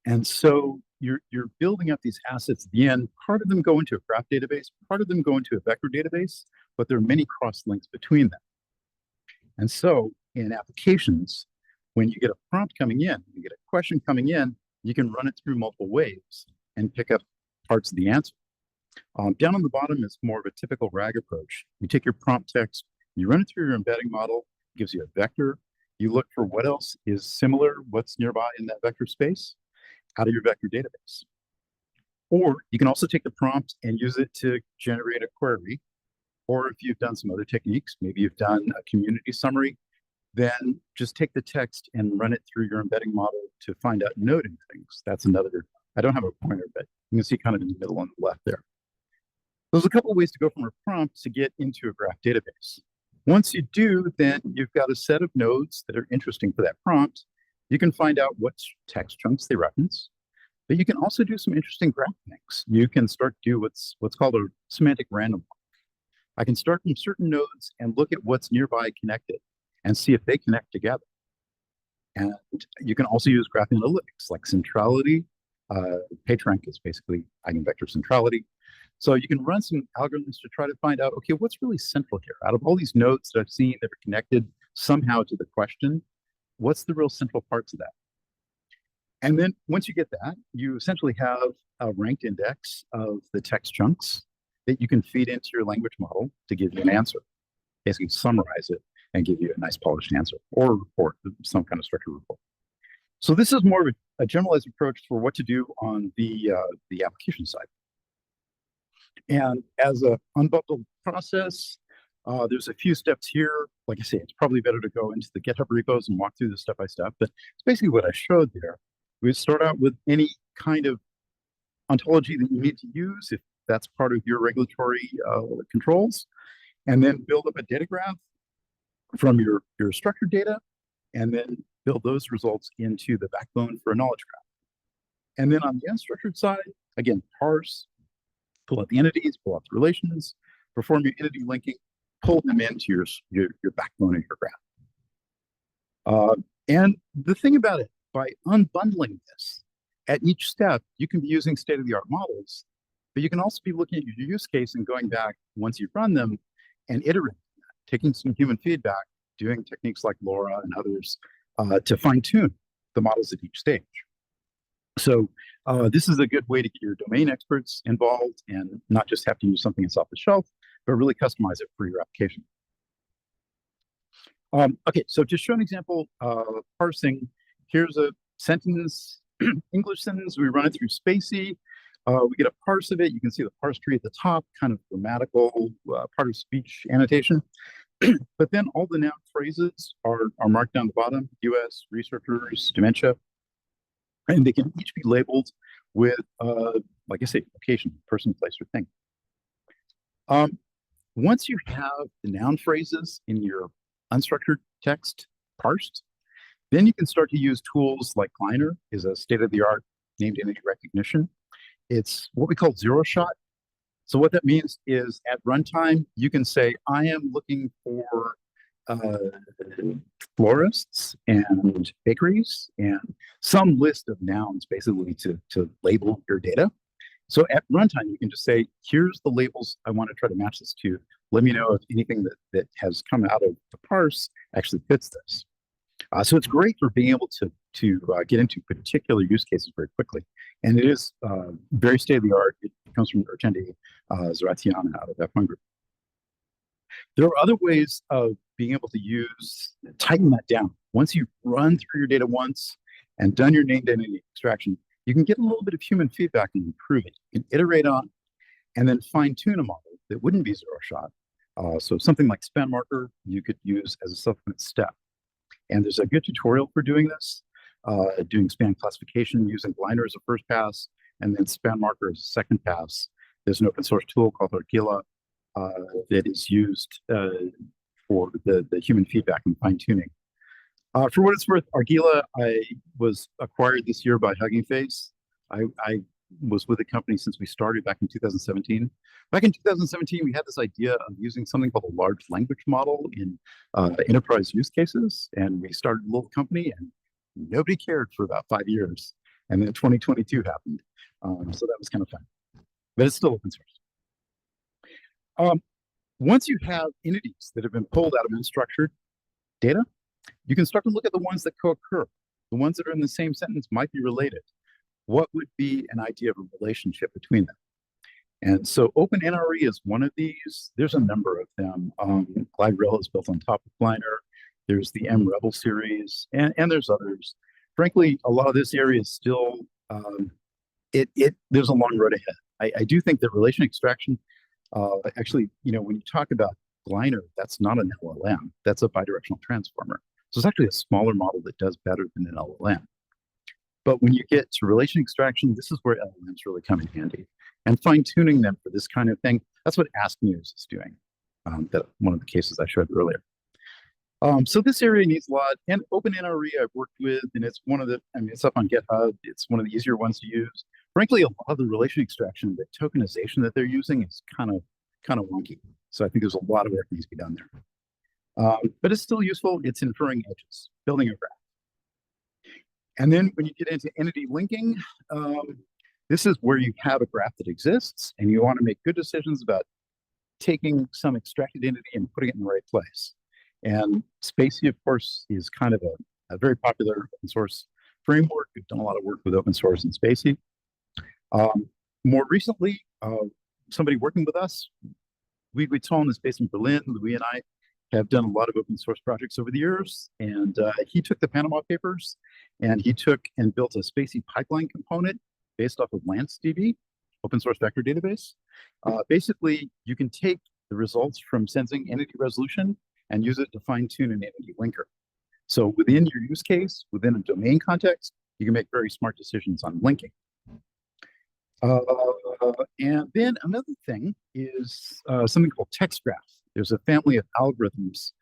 And so you're building up these assets at the end. Part of them go into a graph database, part of them go into a vector database, but there are many cross links between them. And so in applications, when you get a prompt coming in, you get a question coming in, you can run it through multiple waves and pick up parts of the answer. Down on the bottom is more of a typical RAG approach. You take your prompt text, you run it through your embedding model, it gives you a vector. You look for what else is similar, what's nearby in that vector space out of your vector database. Or you can also take the prompt and use it to generate a query. Or if you've done some other techniques, maybe you've done a community summary, then just take the text and run it through your embedding model to find out node embeddings. That's another, I don't have a pointer, but you can see kind of in the middle on the left there. There's a couple of ways to go from a prompt to get into a graph database. Once you do, then you've got a set of nodes that are interesting for that prompt. You can find out what text chunks they reference, but you can also do some interesting graph things. You can start to do what's called a semantic random walk. I can start from certain nodes and look at what's nearby connected and see if they connect together. And you can also use graph analytics like centrality. PageRank is basically eigenvector centrality. So you can run some algorithms to try to find out, okay, what's really central here? Out of all these nodes that I've seen that are connected somehow to the question, what's the real central parts of that? And then once you get that, you essentially have a ranked index of the text chunks that you can feed into your language model to give you an answer. Basically summarize it and give you a nice polished answer or a report, some kind of structured report. So this is more of a generalized approach for what to do on the application side. And as an unbundled process, there's a few steps here. Like I say, it's probably better to go into the GitHub repos and walk through this step by step, but it's basically what I showed there. We start out with any kind of ontology that you need to use, if that's part of your regulatory controls, and then build up a data graph from your structured data, and then build those results into the backbone for a knowledge graph. And then on the unstructured side, again, parse, pull out the entities, pull out the relations, perform your entity linking, pull them into your backbone of your graph. And the thing about it, by unbundling this, at each step, you can be using state-of-the-art models, but you can also be looking at your use case and going back once you've run them and iterating, taking some human feedback, doing techniques like LoRa and others to fine-tune the models at each stage. So this is a good way to get your domain experts involved and not just have to use something that's off the shelf, but really customize it for your application. Okay, so just show an example parsing. Here's a sentence, English sentence. We run it through Spacey. We get a parse of it. You can see the parse tree at the top, kind of grammatical part of speech annotation. But then all the noun phrases are marked down the bottom: US, researchers, dementia. And they can each be labeled with, like I say, location, person, place, or thing. Once you have the noun phrases in your unstructured text parsed, then you can start to use tools like Kleiner, is a state-of-the-art named entity recognition. It's what we call zero shot. So what that means is at runtime, you can say, I am looking for florists and bakeries and some list of nouns basically to label your data. So at runtime, you can just say, here's the labels I want to try to match this to. Let me know if anything that has come out of the parse actually fits this. So it's great for being able to get into particular use cases very quickly. And it is very state-of-the-art. It comes from Urtendi Zaratiana out of F1 Group. There are other ways of being able to tighten that down. Once you run through your data once and done your named entity extraction, you can get a little bit of human feedback and improve it. You can iterate on and then fine-tune a model that wouldn't be zero shot. So something like span marker, you could use as a subsequent step. And there's a good tutorial for doing this, doing span classification using Kleiner as a first pass, and then span marker as a second pass. There's an open source tool called Argila that is used for the human feedback and fine tuning. For what it's worth, Argila was acquired this year by Hugging Face. I was with the company since we started back in 2017. Back in 2017, we had this idea of using something called a large language model in enterprise use cases, and we started a little company, and nobody cared for about 5 years. And then 2022 happened, so that was kind of fun. But it's still open source. Once you have entities that have been pulled out of unstructured data, you can start to look at the ones that co-occur. The ones that are in the same sentence might be related. What would be an idea of a relationship between them? And so OpenNRE is one of these. There's a number of them. GlideRail is built on top of Gliner. There's the MRebel series, and there's others. Frankly, a lot of this area is still, there's a long road ahead. I do think that relation extraction, actually, when you talk about Gliner, that's not an LLM. That's a bidirectional transformer. So it's actually a smaller model that does better than an LLM. But when you get to relation extraction, this is where LLMs really come in handy. And fine-tuning them for this kind of thing, that's what Ask News is doing. That one of the cases I showed earlier. So this area needs a lot. And OpenNRE I've worked with, and it's one of the, it's up on GitHub. It's one of the easier ones to use. Frankly, a lot of the relation extraction, the tokenization that they're using is kind of wonky. So I think there's a lot of work that needs to be done there. But it's still useful. It's inferring edges, building a graph. And then when you get into entity linking, this is where you have a graph that exists, and you want to make good decisions about taking some extracted entity and putting it in the right place. And Spacey, of course, is kind of a very popular open source framework. We've done a lot of work with open source and Spacey. More recently, somebody working with us, Ludwig Tolln is based in Berlin. Louis and I have done a lot of open source projects over the years, and he took the Panama Papers, and he took and built a Spacey pipeline component based off of LanceDB, open source vector database. Basically, you can take the results from sensing entity resolution and use it to fine-tune an entity linker. So within your use case, within a domain context, you can make very smart decisions on linking. And then another thing is something called text graph. There's a family of algorithms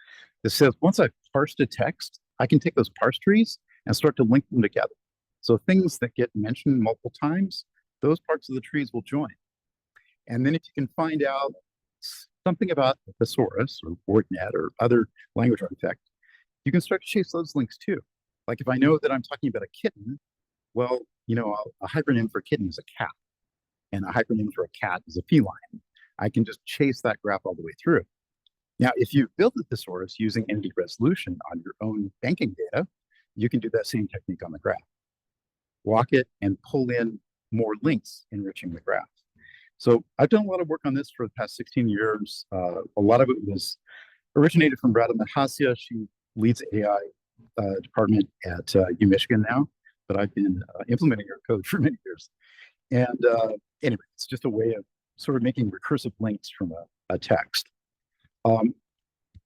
that says once I've parsed a text, I can take those parse trees and start to link them together. So things that get mentioned multiple times, those parts of the trees will join. And then if you can find out something about a thesaurus or WordNet or other language artifact, you can start to chase those links too. Like if I know that I'm talking about a kitten, well, a hypernym for kitten is a cat, and a hypernym for a cat is a feline. I can just chase that graph all the way through. Now, if you've built a thesaurus using entity resolution on your own banking data, you can do that same technique on the graph. Walk it and pull in more links, enriching the graph. So I've done a lot of work on this for the past 16 years. A lot of it was originated from Radha Mahasya. She leads AI department at UMichigan now, but I've been implementing her code for many years. And anyway, it's just a way of sort of making recursive links from a text.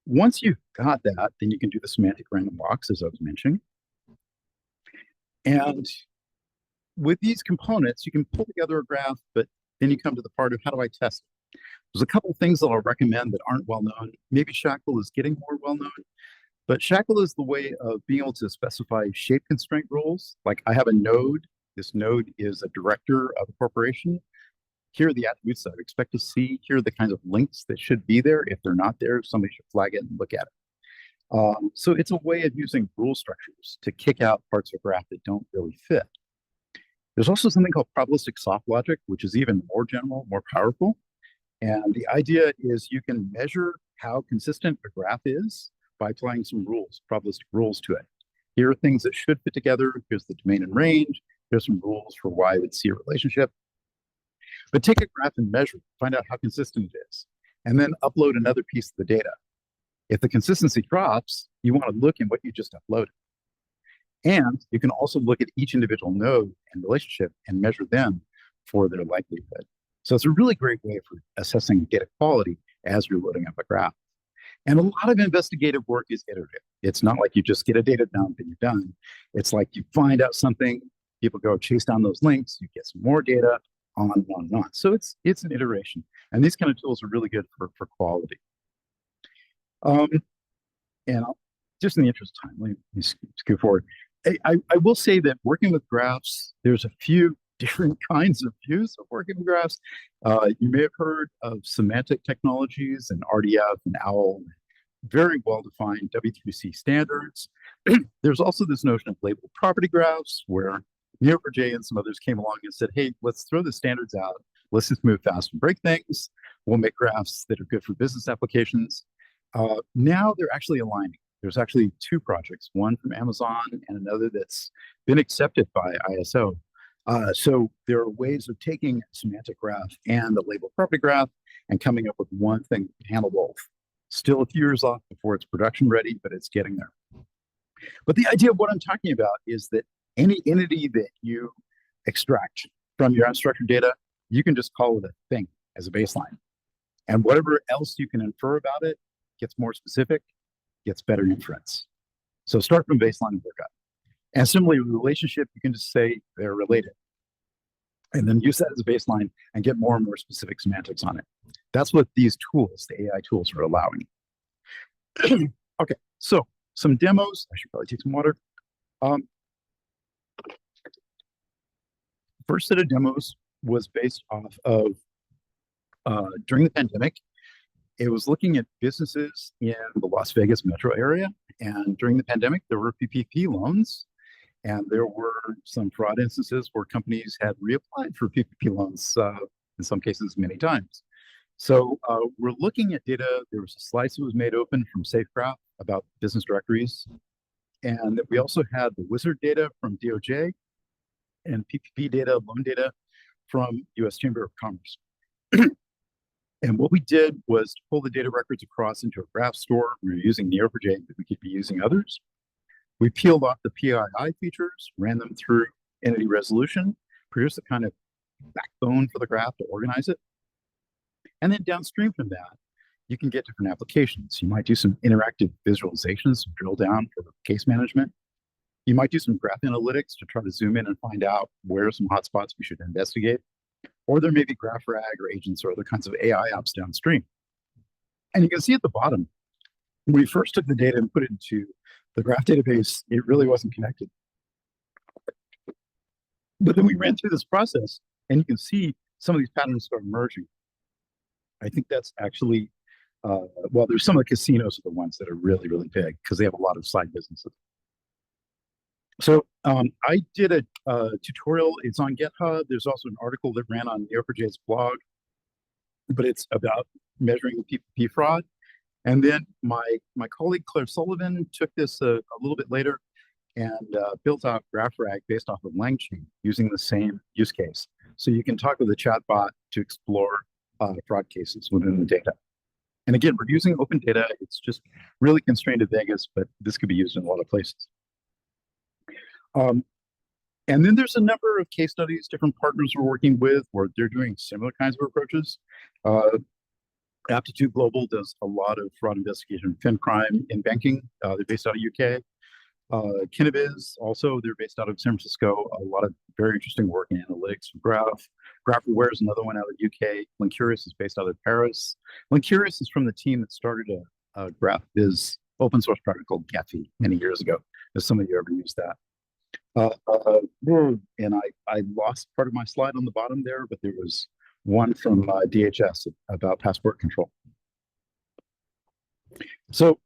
Once you've got that, then you can do the semantic random walks, as I was mentioning. And with these components, you can pull together a graph, but then you come to the part of how do I test it? There's a couple of things that I'll recommend that aren't well known. Maybe Shackle is getting more well known, but Shackle is the way of being able to specify shape constraint rules. Like I have a node. This node is a director of a corporation. Here are the attributes that I expect to see. Here are the kinds of links that should be there. If they're not there, somebody should flag it and look at it. So it's a way of using rule structures to kick out parts of a graph that don't really fit. There's also something called probabilistic soft logic, which is even more general, more powerful. And the idea is you can measure how consistent a graph is by applying some rules, probabilistic rules to it. Here are things that should fit together. Here's the domain and range. Here's some rules for why I would see a relationship. But take a graph and measure it, find out how consistent it is, and then upload another piece of the data. If the consistency drops, you want to look at what you just uploaded. And you can also look at each individual node and relationship and measure them for their likelihood. So it's a really great way for assessing data quality as you're loading up a graph. And a lot of investigative work is iterative. It's not like you just get a data dump and you're done. It's like you find out something, people go chase down those links, you get some more data, on and on and on. So it's an iteration. And these kind of tools are really good for quality. And just in the interest of time, let me scoot forward. I will say that working with graphs, there's a few different kinds of views of working graphs. You may have heard of semantic technologies and RDF and OWL, very well-defined W3C standards. There's also this notion of labeled property graphs where Neo4j and some others came along and said, hey, let's throw the standards out. Let's just move fast and break things. We'll make graphs that are good for business applications. Now they're actually aligning. There's actually two projects, one from Amazon and another that's been accepted by ISO. So there are ways of taking a semantic graph and a labeled property graph and coming up with one thing that can handle both. Still a few years off before it's production ready, but it's getting there. But the idea of what I'm talking about is that any entity that you extract from your unstructured data, you can just call it a thing as a baseline. And whatever else you can infer about it gets more specific, gets better inference. So start from baseline and work up. And similarly, with relationship, you can just say they're related. And then use that as a baseline and get more and more specific semantics on it. That's what these tools, the AI tools, are allowing. Okay, so some demos. I should probably take some water. First set of demos was based off of, during the pandemic, it was looking at businesses in the Las Vegas metro area. And during the pandemic, there were PPP loans. And there were some fraud instances where companies had reapplied for PPP loans, in some cases, many times. So we're looking at data. There was a slice that was made open from SafeGraph about business directories. And we also had the wizard data from DOJ and PPP data, loan data from US Chamber of Commerce. And what we did was to pull the data records across into a graph store. We were using Neo4j, but we could be using others. We peeled off the PII features, ran them through entity resolution, produced a kind of backbone for the graph to organize it. And then downstream from that, you can get different applications. You might do some interactive visualizations, drill down for case management. You might do some graph analytics to try to zoom in and find out where are some hotspots we should investigate. Or there may be GraphRAG or agents or other kinds of AI apps downstream. And you can see at the bottom, when we first took the data and put it into the graph database, it really wasn't connected. But then we ran through this process, and you can see some of these patterns start emerging. I think that's actually, well, there's some of the casinos are the ones that are really, really big because they have a lot of side businesses. So I did a tutorial. It's on GitHub. There's also an article that ran on Neo4j's blog, but it's about measuring PPP fraud. And then my colleague Claire Sullivan took this a little bit later and built out GraphRAG based off of LangChain using the same use case. So you can talk with a chatbot to explore fraud cases within the data. And again, we're using open data. It's just really constrained to Vegas, but this could be used in a lot of places. And then there's a number of case studies different partners we're working with where they're doing similar kinds of approaches. Aptitude Global does a lot of fraud investigation, fin crime in banking. They're based out of UK. Kinaviz, also, they're based out of San Francisco. A lot of very interesting work in analytics. GraphRAG is another one out of the UK. Lincurious is based out of Paris. Lincurious is from the team that started a GraphViz open source project called Gephi many years ago. If some of you ever used that. And I lost part of my slide on the bottom there, but there was one from DHS about passport control. So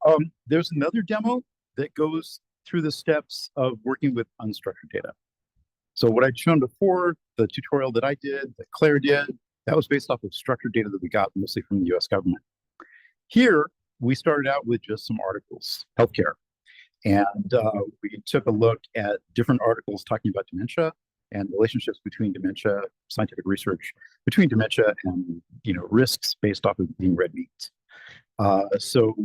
there's another demo that goes through the steps of working with unstructured data. So what I'd shown before, the tutorial that I did, that Claire did, that was based off of structured data that we got mostly from the US government. Here, we started out with just some articles, healthcare. And we took a look at different articles talking about dementia and relationships between dementia, scientific research between dementia and risks based off of eating red meat. So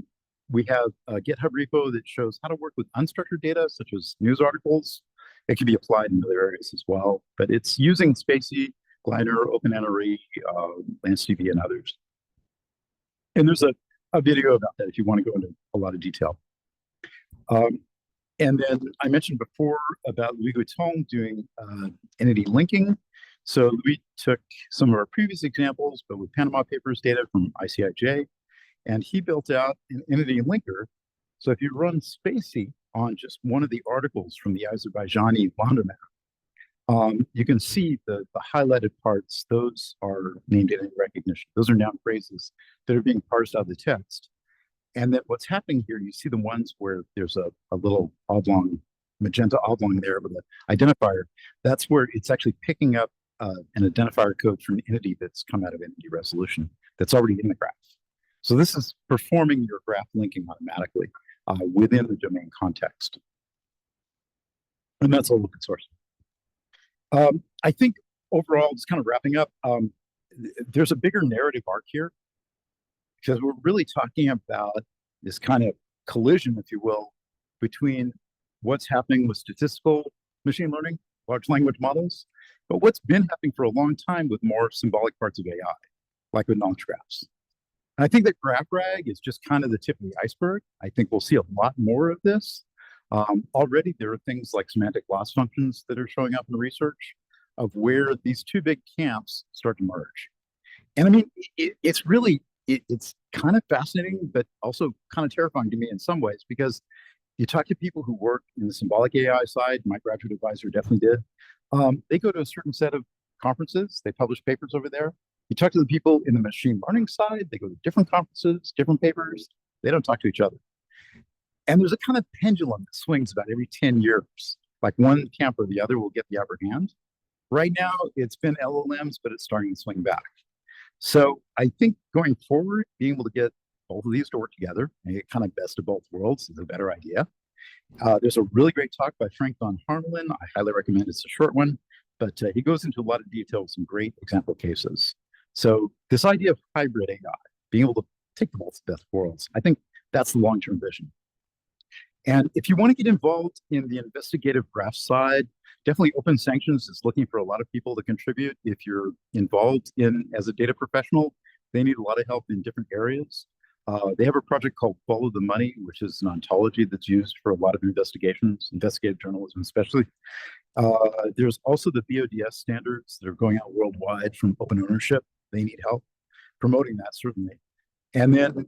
we have a GitHub repo that shows how to work with unstructured data, such as news articles. It can be applied in other areas as well, but it's using Spacey, Glider, OpenNRE, LanceDB, and others. And there's a video about that if you want to go into a lot of detail. And then I mentioned before about Louis Guiton doing entity linking. So we took some of our previous examples, but with Panama Papers data from ICIJ, and he built out an entity linker. So if you run Spacey on just one of the articles from the Azerbaijani laundromat, You can see the highlighted parts, those are named entity recognition. Those are noun phrases that are being parsed out of the text. And then what's happening here, you see the ones where there's a little oblong, magenta oblong there with an identifier. That's where it's actually picking up an identifier code from an entity that's come out of entity resolution that's already in the graph. So this is performing your graph linking automatically within the domain context. And that's all open source. I think overall, just kind of wrapping up, there's a bigger narrative arc here because we're really talking about this kind of collision, if you will, between what's happening with statistical machine learning, large language models, but what's been happening for a long time with more symbolic parts of AI, like with knowledge graphs. And I think that GraphRAG is just kind of the tip of the iceberg. I think we'll see a lot more of this. Already, there are things like semantic loss functions that are showing up in the research of where these two big camps start to merge. And I mean, it's really, it's kind of fascinating, but also kind of terrifying to me in some ways, because you talk to people who work in the symbolic AI side, my graduate advisor definitely did. They go to a certain set of conferences, they publish papers over there. You talk to the people in the machine learning side, they go to different conferences, different papers, they don't talk to each other. And there's a kind of pendulum that swings about every 10 years. Like one camp or the other will get the upper hand. Right now, it's been LLMs, but it's starting to swing back. So I think going forward, being able to get both of these to work together and get kind of best of both worlds is a better idea. There's a really great talk by Frank von Harmelin. I highly recommend it. It's a short one, but he goes into a lot of details, some great example cases. So this idea of hybrid AI, being able to take the both best worlds, I think that's the long-term vision. And if you want to get involved in the investigative graph side, definitely Open Sanctions is looking for a lot of people to contribute. If you're involved in as a data professional, they need a lot of help in different areas. They have a project called Follow the Money, which is an ontology that's used for a lot of investigations, investigative journalism especially. There's also the BODS standards that are going out worldwide from open ownership. They need help promoting that, certainly. And then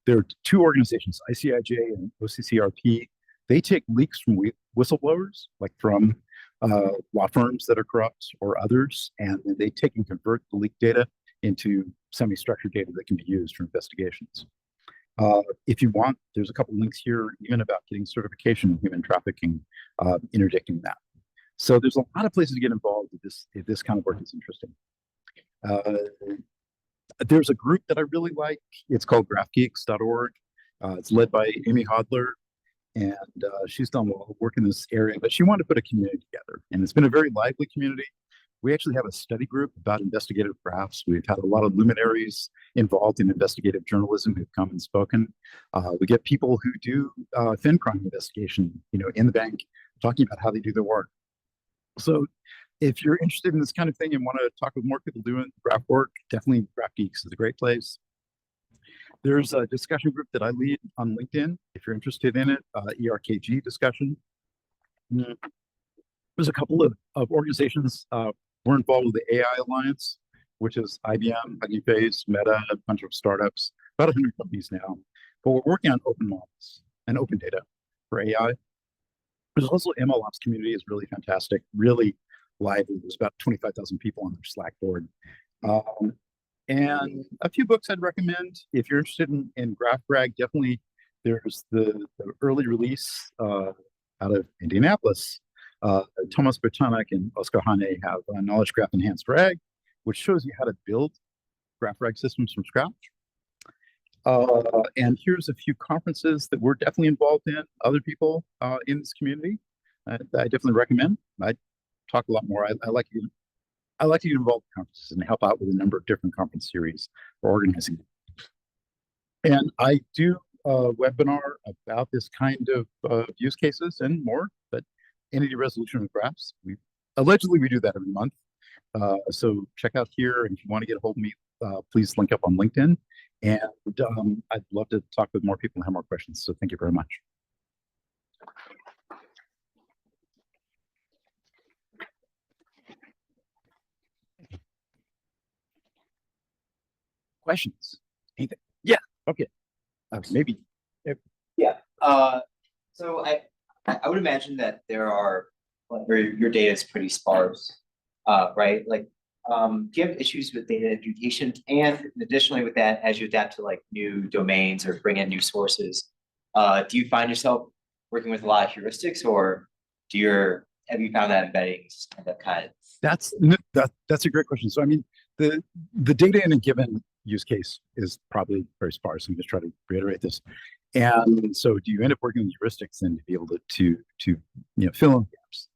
there are two organizations, ICIJ and OCCRP. They take leaks from whistleblowers, like from law firms that are corrupt or others, and they take and convert the leaked data into semi-structured data that can be used for investigations. If you want, there's a couple links here, even about getting certification in human trafficking, interdicting that. So there's a lot of places to get involved if this kind of work is interesting. There's a group that I really like. It's called graphgeeks.org. It's led by Amy Hodler, and she's done a lot of work in this area, but she wanted to put a community together, and it's been a very lively community. We actually have a study group about investigative graphs. We've had a lot of luminaries involved in investigative journalism who've come and spoken. We get people who do fin crime investigation, in the bank, talking about how they do their work. So if you're interested in this kind of thing and want to talk with more people doing graph work, definitely Graph Geeks is a great place. There's a discussion group that I lead on LinkedIn. If you're interested in it, ERKG discussion. There's a couple of organizations. We're involved with the AI Alliance, which is IBM, Hugging Face, Meta, a bunch of startups, about 100 companies now. But we're working on open models and open data for AI. There's also MLOps community is really fantastic, really lively. There's about 25,000 people on their Slack board. And a few books I'd recommend if you're interested in GraphRAG. Definitely, there's the early release out of Indianapolis. Thomas Bertanek and Oskar Hane have a Knowledge Graph Enhanced RAG, which shows you how to build GraphRAG systems from scratch. And here's a few conferences that we're definitely involved in, other people in this community that I definitely recommend. I talk a lot more. I like to get involved in conferences and help out with a number of different conference series for organizing. And I do a webinar about this kind of use cases and more, but entity resolution of graphs. We do that every month. So check out here, and if you want to get a hold of me, please link up on LinkedIn. And I'd love to talk with more people and have more questions. So thank you very much. Questions? Anything? Yeah. Okay. Maybe. Yeah. So I would imagine that there are where your data is pretty sparse, right? Like, do you have issues with data imputation? And additionally with that, as you adapt to like new domains or bring in new sources, do you find yourself working with a lot of heuristics, or have you found that embeddings kind of That's a great question. So I mean, the data in a given use case is probably very sparse. I'm just trying to reiterate this. And so do you end up working with heuristics then to be able to fill in gaps?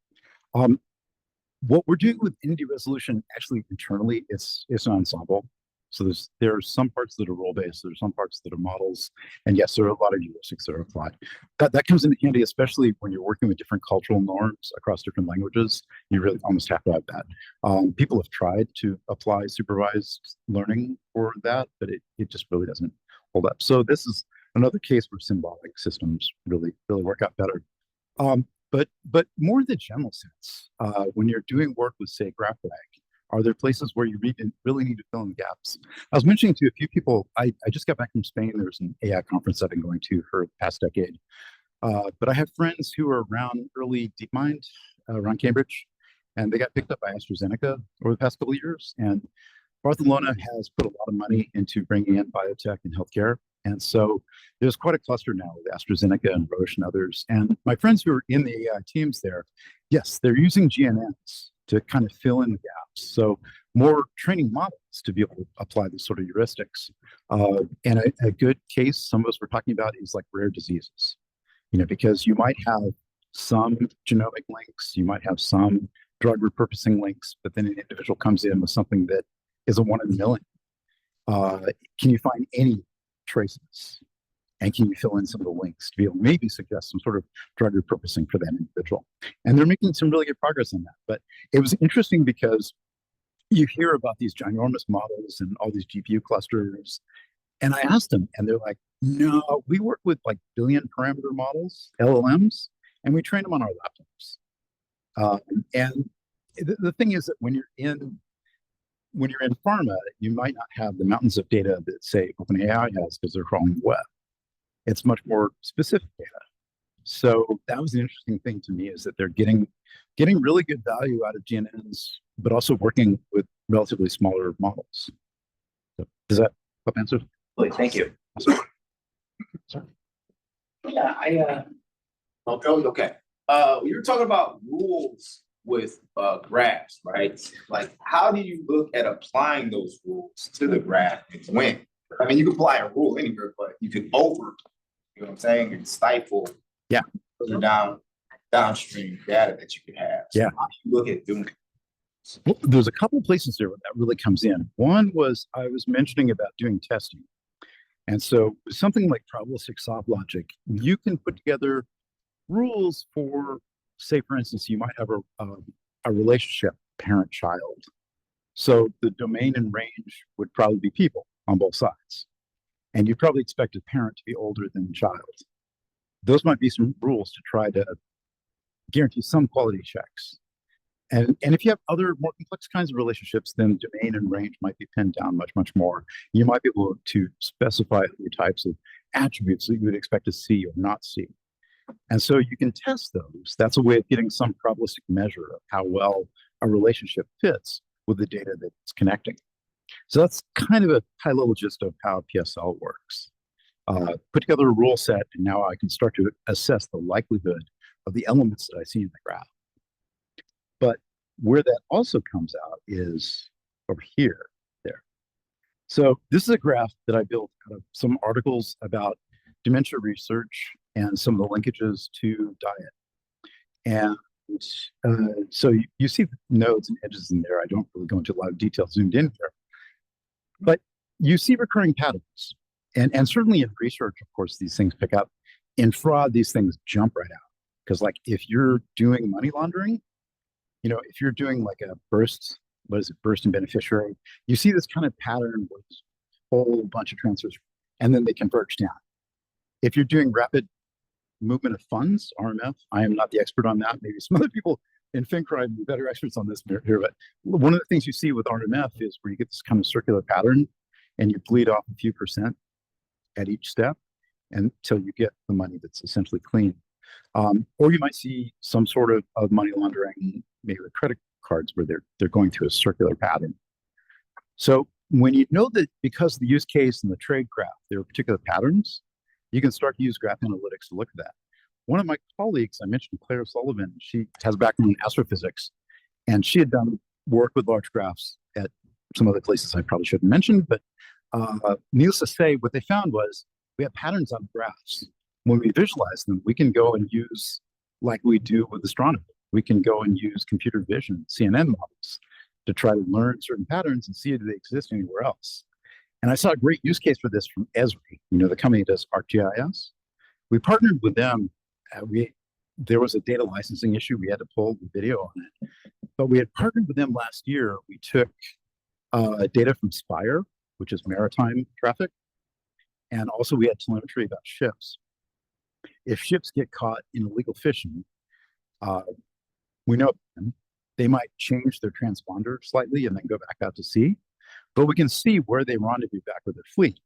What we're doing with entity resolution actually internally, it's an ensemble. So there are some parts that are role-based, there are some parts that are models, and yes, there are a lot of heuristics that are applied. That comes in handy, especially when you're working with different cultural norms across different languages. You really almost have to have that. People have tried to apply supervised learning for that, but it just really doesn't hold up. So this is another case where symbolic systems really work out better. But more in the general sense, when you're doing work with, say, GraphRAG, are there places where you really need to fill in the gaps? I was mentioning to a few people, I just got back from Spain. There was an AI conference I've been going to for the past decade. But I have friends who are around early DeepMind, around Cambridge, and they got picked up by AstraZeneca over the past couple of years. And Barcelona has put a lot of money into bringing in biotech and healthcare. And so there's quite a cluster now with AstraZeneca and Roche and others. And my friends who are in the AI teams there, yes, they're using GNNs to kind of fill in the gaps. So more training models to be able to apply this sort of heuristics. And a good case some of us were talking about is like rare diseases, because you might have some genomic links, you might have some drug repurposing links, but then an individual comes in with something that is a 1 in a million. Can you find any traces? And can you fill in some of the links to be able to maybe suggest some sort of drug repurposing for that individual? And they're making some really good progress on that. But it was interesting because you hear about these ginormous models and all these GPU clusters. And I asked them, and they're like, no, we work with like billion parameter models, LLMs, and we train them on our laptops. And the thing is that when you're in pharma, you might not have the mountains of data that, say, OpenAI has because they're crawling the web. It's much more specific data. So that was an interesting thing to me, is that they're getting really good value out of GNNs, but also working with relatively smaller models. So does that help answer? Thank you. Sorry. Yeah, okay. You were talking about rules with graphs, right? Like, how do you look at applying those rules to the graph and when? I mean, you can apply a rule anywhere, but you can you know what I'm saying, and stifle downstream data that you could have. So Yeah. how do you look at doing it? Well, there's a couple of places there where that really comes in. One was I was mentioning about doing testing. And so something like probabilistic soft logic, you can put together rules for, say, for instance, you might have a relationship parent-child. So the domain and range would probably be people on both sides. And you probably expect a parent to be older than the child. Those might be some rules to try to guarantee some quality checks. And if you have other more complex kinds of relationships, then domain and range might be pinned down much more. You might be able to specify other types of attributes that you would expect to see or not see. And so you can test those. That's a way of getting some probabilistic measure of how well a relationship fits with the data that it's connecting. So that's kind of a high-level gist of how PSL works. Put together a rule set, and now I can start to assess the likelihood of the elements that I see in the graph. But where that also comes out is over here, there. So this is a graph that I built out of some articles about dementia research and some of the linkages to diet. And so you see the nodes and edges in there. I don't really go into a lot of detail zoomed in here. But you see recurring patterns. And certainly in research, of course, these things pick up. In fraud, these things jump right out. Because like if you're doing money laundering, if you're doing like a burst and beneficiary, you see this kind of pattern with a whole bunch of transfers, and then they converge down. If you're doing rapid movement of funds, RMF, I am not the expert on that. Maybe some other people in FinCrime would be better experts on this here. But one of the things you see with RMF is where you get this kind of circular pattern, and you bleed off a few percent at each step until you get the money that's essentially clean. Or you might see some sort of money laundering, maybe with credit cards where they're going through a circular pattern. So when you know that because of the use case and the trade graph, there are particular patterns, you can start to use graph analytics to look at that. One of my colleagues, I mentioned Claire Sullivan, she has a background in astrophysics, and she had done work with large graphs at some other places I probably shouldn't mention, but needless to say, what they found was we have patterns on graphs. When we visualize them, we can go and use, like we do with astronomy, we can go and use computer vision, CNN models, to try to learn certain patterns and see if they exist anywhere else. And I saw a great use case for this from Esri, the company that does ArcGIS. We partnered with them. There was a data licensing issue. We had to pull the video on it. But we had partnered with them last year. We took data from Spire, which is maritime traffic. And also we had telemetry about ships. If ships get caught in illegal fishing, we know they might change their transponder slightly and then go back out to sea. But we can see where they rendezvous back with their fleet.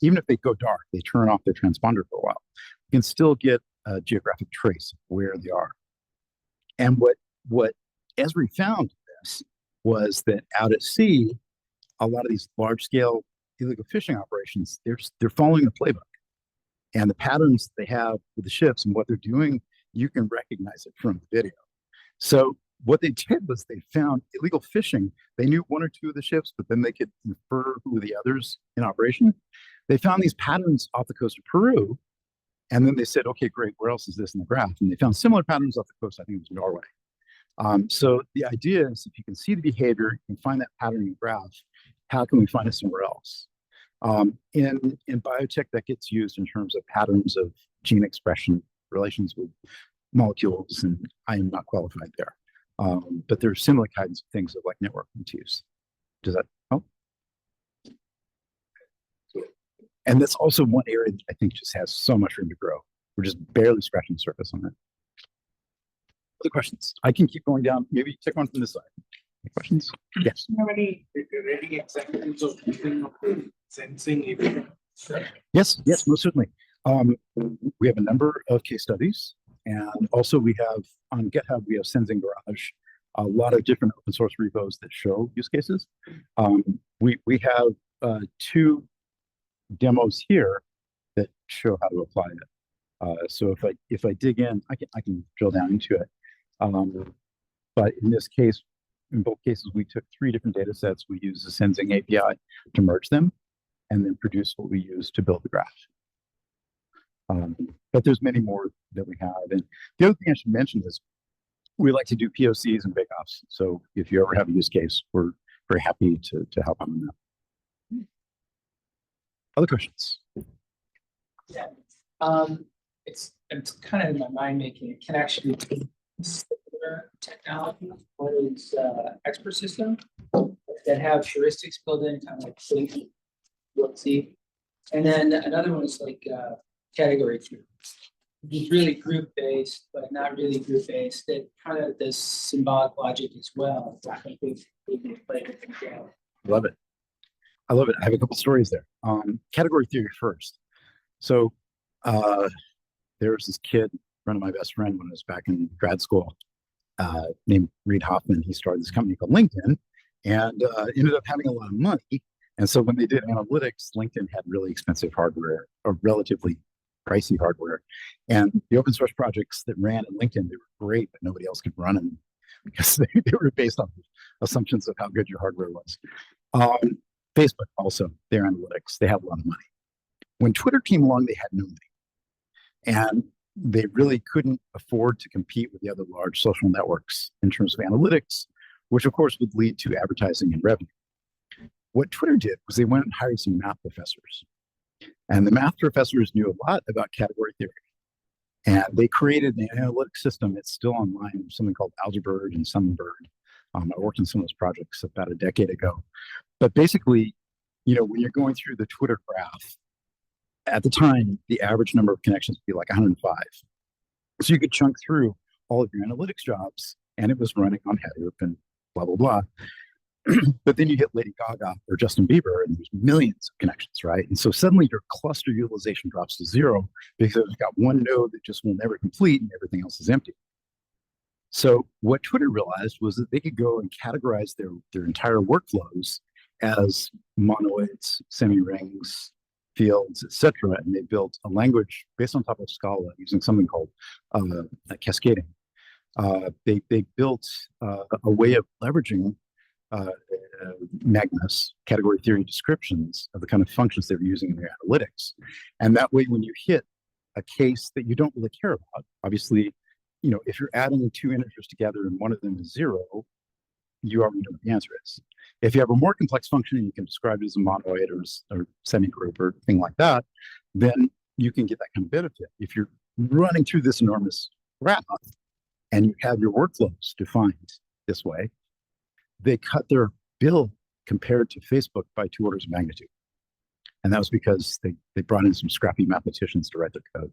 Even if they go dark, they turn off their transponder for a while. We can still get a geographic trace of where they are. And what Esri found this was that out at sea, a lot of these large-scale illegal fishing operations, they're following the playbook. And the patterns they have with the ships and what they're doing, you can recognize it from the video. So what they did was they found illegal fishing. They knew one or two of the ships, but then they could infer who were the others in operation. They found these patterns off the coast of Peru. And then they said, okay, great, where else is this in the graph? And they found similar patterns off the coast, I think it was Norway. So the idea is if you can see the behavior, you can find that pattern in the graph, how can we find it somewhere else? In biotech, that gets used in terms of patterns of gene expression, relations with molecules, and I am not qualified there. But there are similar kinds of things of like networking to use. Does that help? And that's also one area that I think just has so much room to grow. We're just barely scratching the surface on that. Other questions? I can keep going down. Maybe take one from this side. Any questions? Yes. Do you have any examples of using sensing evidence? Yes, most certainly. We have a number of case studies, and also we have on GitHub, we have Sensing Garage, a lot of different open source repos that show use cases. We have two demos here that show how to apply it. So if I dig in, I can drill down into it. But in this case, in both cases, we took 3 different data sets. We used the Sensing API to merge them and then produce what we use to build the graph. But there's many more that we have. And the other thing I should mention is we like to do POCs and bake-offs. So if you ever have a use case, we're very happy to help on that. Other questions? Yeah. It's kind of in my mind making a connection between similar technology, one is expert system that have heuristics built in, kind of like safety, you'll see. And then another one is like category theory. It's really group based, but not really group based. That kind of does symbolic logic as well. I think we can play with it together. Love it. I love it. I have a couple stories there. Category theory first. So there was this kid, friend of my best friend when I was back in grad school, named Reid Hoffman. He started this company called LinkedIn and ended up having a lot of money. And so when they did analytics, LinkedIn had really expensive hardware or relatively pricey hardware. And the open source projects that ran at LinkedIn, they were great, but nobody else could run them because they were based on assumptions of how good your hardware was. Facebook also, their analytics, they have a lot of money. When Twitter came along, they had no money. And they really couldn't afford to compete with the other large social networks in terms of analytics, which of course would lead to advertising and revenue. What Twitter did was they went and hired some math professors. And the math professors knew a lot about category theory. And they created an analytic system that's still online, something called Algebird and Summonbird. I worked on some of those projects about a decade ago. But basically, when you're going through the Twitter graph, at the time, the average number of connections would be like 105. So you could chunk through all of your analytics jobs, and it was running on Hadoop and blah, blah, blah. But then you hit Lady Gaga or Justin Bieber, and there's millions of connections, right? And so suddenly your cluster utilization drops to zero because you've got one node that just will never complete and everything else is empty. So what Twitter realized was that they could go and categorize their entire workflows as monoids, semi-rings, fields, etc. And they built a language based on top of Scala using something called cascading. They built a way of leveraging Magnus category theory descriptions of the kind of functions they were using in their analytics. And that way, when you hit a case that you don't really care about, obviously, you know, if you're adding two integers together and one of them is 0, you already know what the answer is. If you have a more complex function and you can describe it as a monoid or semi-group or thing like that, then you can get that kind of benefit. If you're running through this enormous graph and you have your workflows defined this way, they cut their bill compared to Facebook by 2 orders of magnitude. And that was because they brought in some scrappy mathematicians to write their code.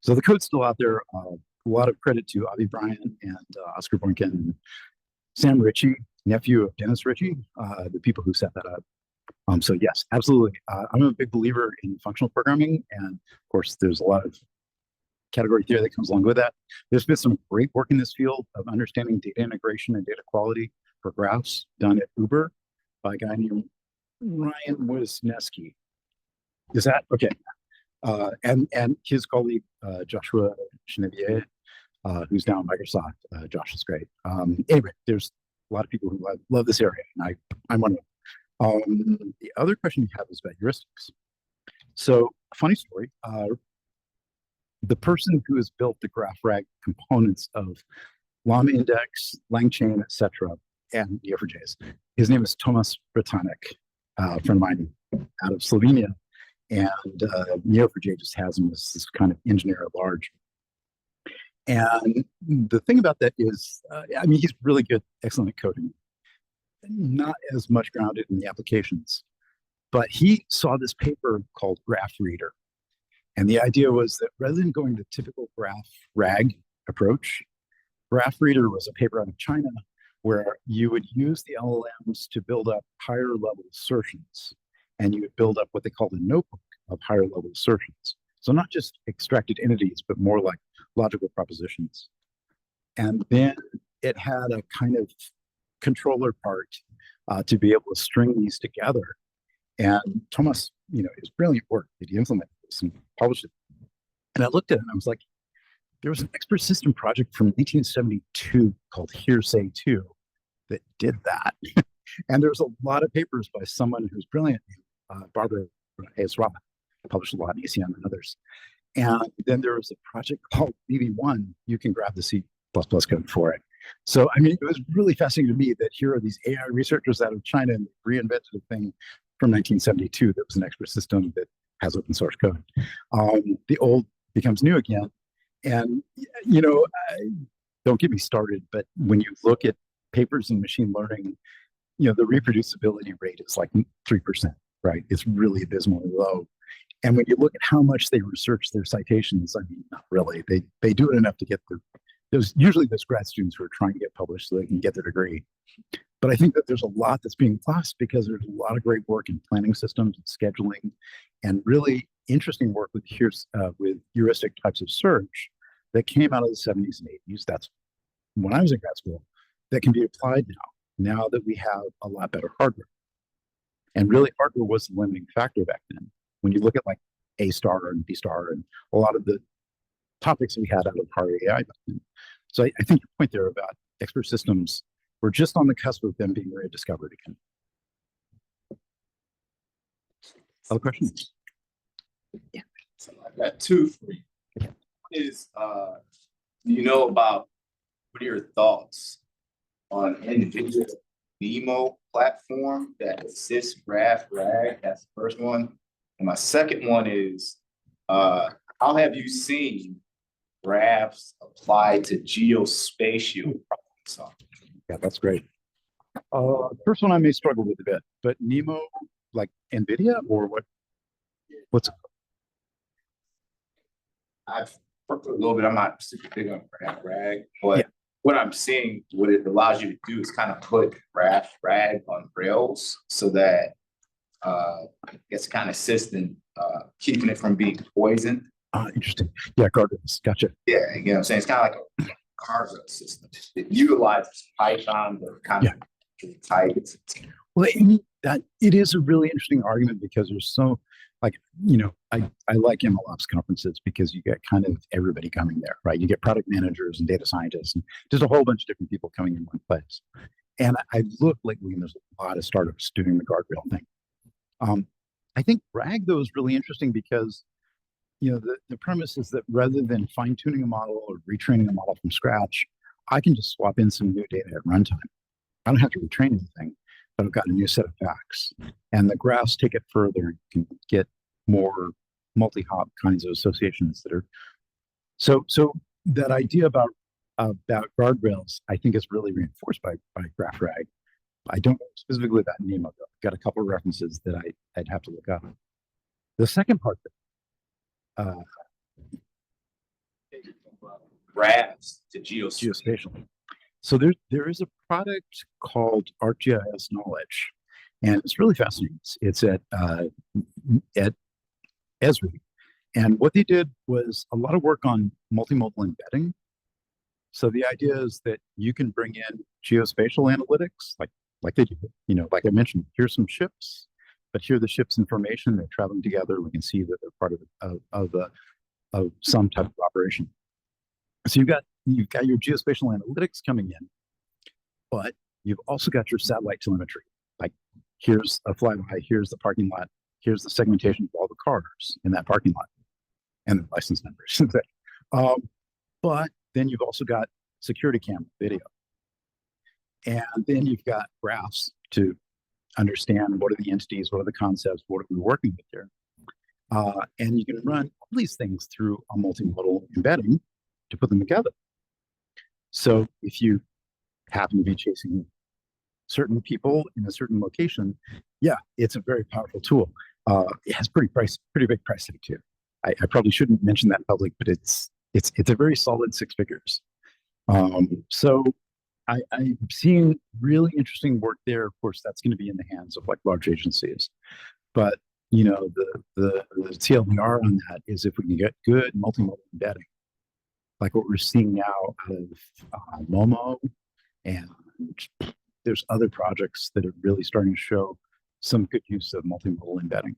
So the code's still out there. A lot of credit to Avi Bryant and Oscar Boynton and Sam Ritchie, nephew of Dennis Ritchie, the people who set that up. So yes, absolutely. I'm a big believer in functional programming. And of course, there's a lot of category theory that comes along with that. There's been some great work in this field of understanding data integration and data quality for graphs done at Uber by a guy named Ryan Wisniewski. Is that okay? And his colleague Joshua Chenevier, who's now at Microsoft. Josh is great. Anyway, there's a lot of people who love this area, and I'm one of them. The other question you have is about heuristics. So, funny story. The person who has built the GraphRAG components of Llama Index, LangChain, etc., and Neo4js, his name is Tomas Bratanek, a friend of mine out of Slovenia. And Neo4j just has him as this kind of engineer at large. And the thing about that is, I mean, he's really good, excellent at coding, not as much grounded in the applications. But he saw this paper called GraphReader. And the idea was that rather than going the typical GraphRAG approach, GraphReader was a paper out of China where you would use the LLMs to build up higher level assertions. And you would build up what they called a notebook of higher level assertions. So not just extracted entities, but more like logical propositions. And then it had a kind of controller part to be able to string these together. And Thomas, you know, it was brilliant work that he implemented this and published it. And I looked at it and I was like, there was an expert system project from 1972 called Hearsay 2 that did that. And there's a lot of papers by someone who's brilliant, Barbara Hayes-Roth, published a lot in ACM and others. And then there was a project called BB1. You can grab the C++ code for it. So, I mean, it was really fascinating to me that here are these AI researchers out of China and reinvented a thing from 1972 that was an expert system that has open source code. The old becomes new again. And, you know, don't get me started, but when you look at papers in machine learning, you know, the reproducibility rate is like 3%, right? It's really abysmally low. And when you look at how much they research their citations, I mean, not really. They do it enough to get there's usually those grad students who are trying to get published so they can get their degree. But I think that there's a lot that's being lost because there's a lot of great work in planning systems and scheduling and really interesting work with heuristic types of search that came out of the 70s and 80s. That's when I was in grad school, that can be applied now that we have a lot better hardware. And really, hardware was the limiting factor back then. When you look at like A star and B star and a lot of the topics we had out of hard AI back then. So I think your point there about expert systems, we're just on the cusp of them being rediscovered again. Other questions? Yeah. So I got two for you. Yeah. Is do you know about what are your thoughts on NVIDIA Nemo platform that assists GraphRAG? That's the first one. And my second one is how have you seen graphs applied to geospatial problem solving? Yeah, that's great. First one I may struggle with a bit, but Nemo, like NVIDIA or what? What's it? I've worked a little bit. I'm not super big on GraphRAG, but what I'm seeing, what it allows you to do is kind of put GraphRAG on Rails so that it's kind of assisting keeping it from being poisoned. Interesting. Yeah, guardrails. Gotcha. Yeah, you know what I'm saying? It's kind of like a guardrail system. It utilizes Python, but kind of tight. Well, I mean, that it is a really interesting argument because there's so, like, you know, I like MLOps conferences because you get kind of everybody coming there, right? You get product managers and data scientists, and there's a whole bunch of different people coming in one place. And I look lately, and there's a lot of startups doing the guardrail thing. I think RAG though is really interesting because, you know, the premise is that rather than fine tuning a model or retraining a model from scratch, I can just swap in some new data at runtime. I don't have to retrain anything, but I've got a new set of facts. And the graphs take it further and can get more multi-hop kinds of associations that are so that idea about guardrails, I think is really reinforced by GraphRAG. I don't know specifically that name of it. I've got a couple of references that I'd have to look up. The second part Graphs to geospatial. geospatial. So there is a product called ArcGIS Knowledge, and it's really fascinating. It's at Esri, and what they did was a lot of work on multimodal embedding. So the idea is that you can bring in geospatial analytics, like they do. You know, like I mentioned, here's some ships, but here are the ship's information. They're traveling together. We can see that they're part of some type of operation. So you've got your geospatial analytics coming in, but you've also got your satellite telemetry. Like, here's a flyby, here's the parking lot, here's the segmentation of all the cars in that parking lot, and the license numbers. But then you've also got security camera video, and then you've got graphs to understand what are the entities, what are the concepts, what are we working with here, and you can run all these things through a multimodal embedding to put them together. So if you happen to be chasing certain people in a certain location, yeah, it's a very powerful tool. It has pretty big price tag too. I probably shouldn't mention that in public, but it's a very solid 6 figures. So I'm seeing really interesting work there. Of course, that's going to be in the hands of like large agencies, but you know, the TLDR on that is if we can get good multimodal embedding, like what we're seeing now out of Momo, and there's other projects that are really starting to show some good use of multimodal embedding.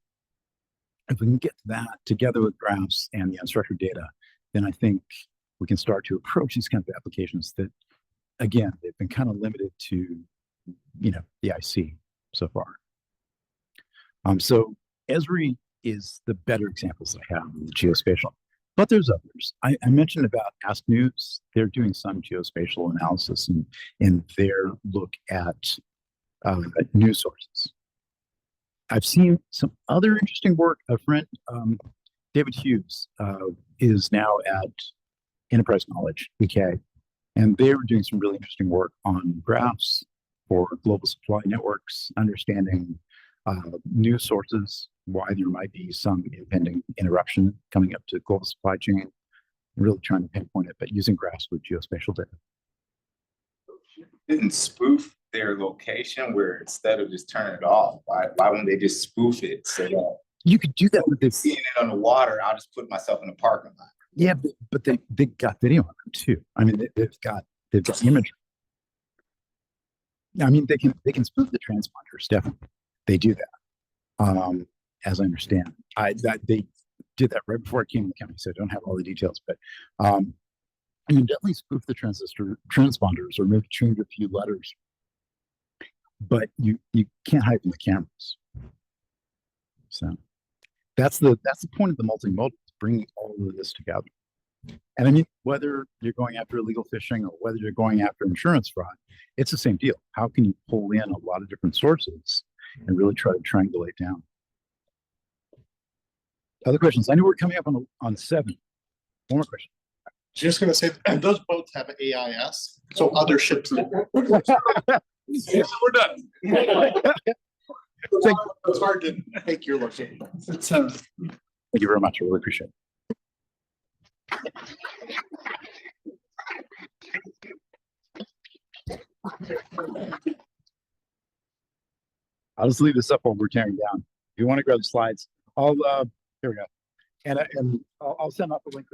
If we can get that together with graphs and the unstructured data, then I think we can start to approach these kinds of applications that, again, they've been kind of limited to, you know, the IC so far. So Esri is the better examples that I have of the geospatial. But there's others. I mentioned about Ask News. They're doing some geospatial analysis in their look at news sources. I've seen some other interesting work. A friend, David Hughes, is now at Enterprise Knowledge, EK, and they were doing some really interesting work on graphs for global supply networks, understanding news sources, why there might be some impending interruption coming up to global supply chain, really trying to pinpoint it, but using graphs with geospatial data. Didn't spoof their location where instead of just turning it off, why wouldn't they just spoof it so that you could do that with this? Seeing it on the water, I'll just put myself in the parking lot. Yeah, but they got video on them too. I mean, they've got imagery. I mean, they can spoof the transponders, definitely. They do that. As I understand, they did that right before I came to the county, so I don't have all the details. But you can definitely spoof the transponders or maybe change a few letters, but you can't hide from the cameras. So that's the point of the multimodal, bringing all of this together. And I mean, whether you're going after illegal fishing or whether you're going after insurance fraud, it's the same deal. How can you pull in a lot of different sources and really try to triangulate down? Other questions? I know we're coming up on 7. One more question. Just gonna say, and those boats have AIS, so other ships. We're done. It's hard to take your location. Thank you very much. I really appreciate it. I'll just leave this up while we're tearing down. If you want to grab the slides, here we go. And I'll send out the link.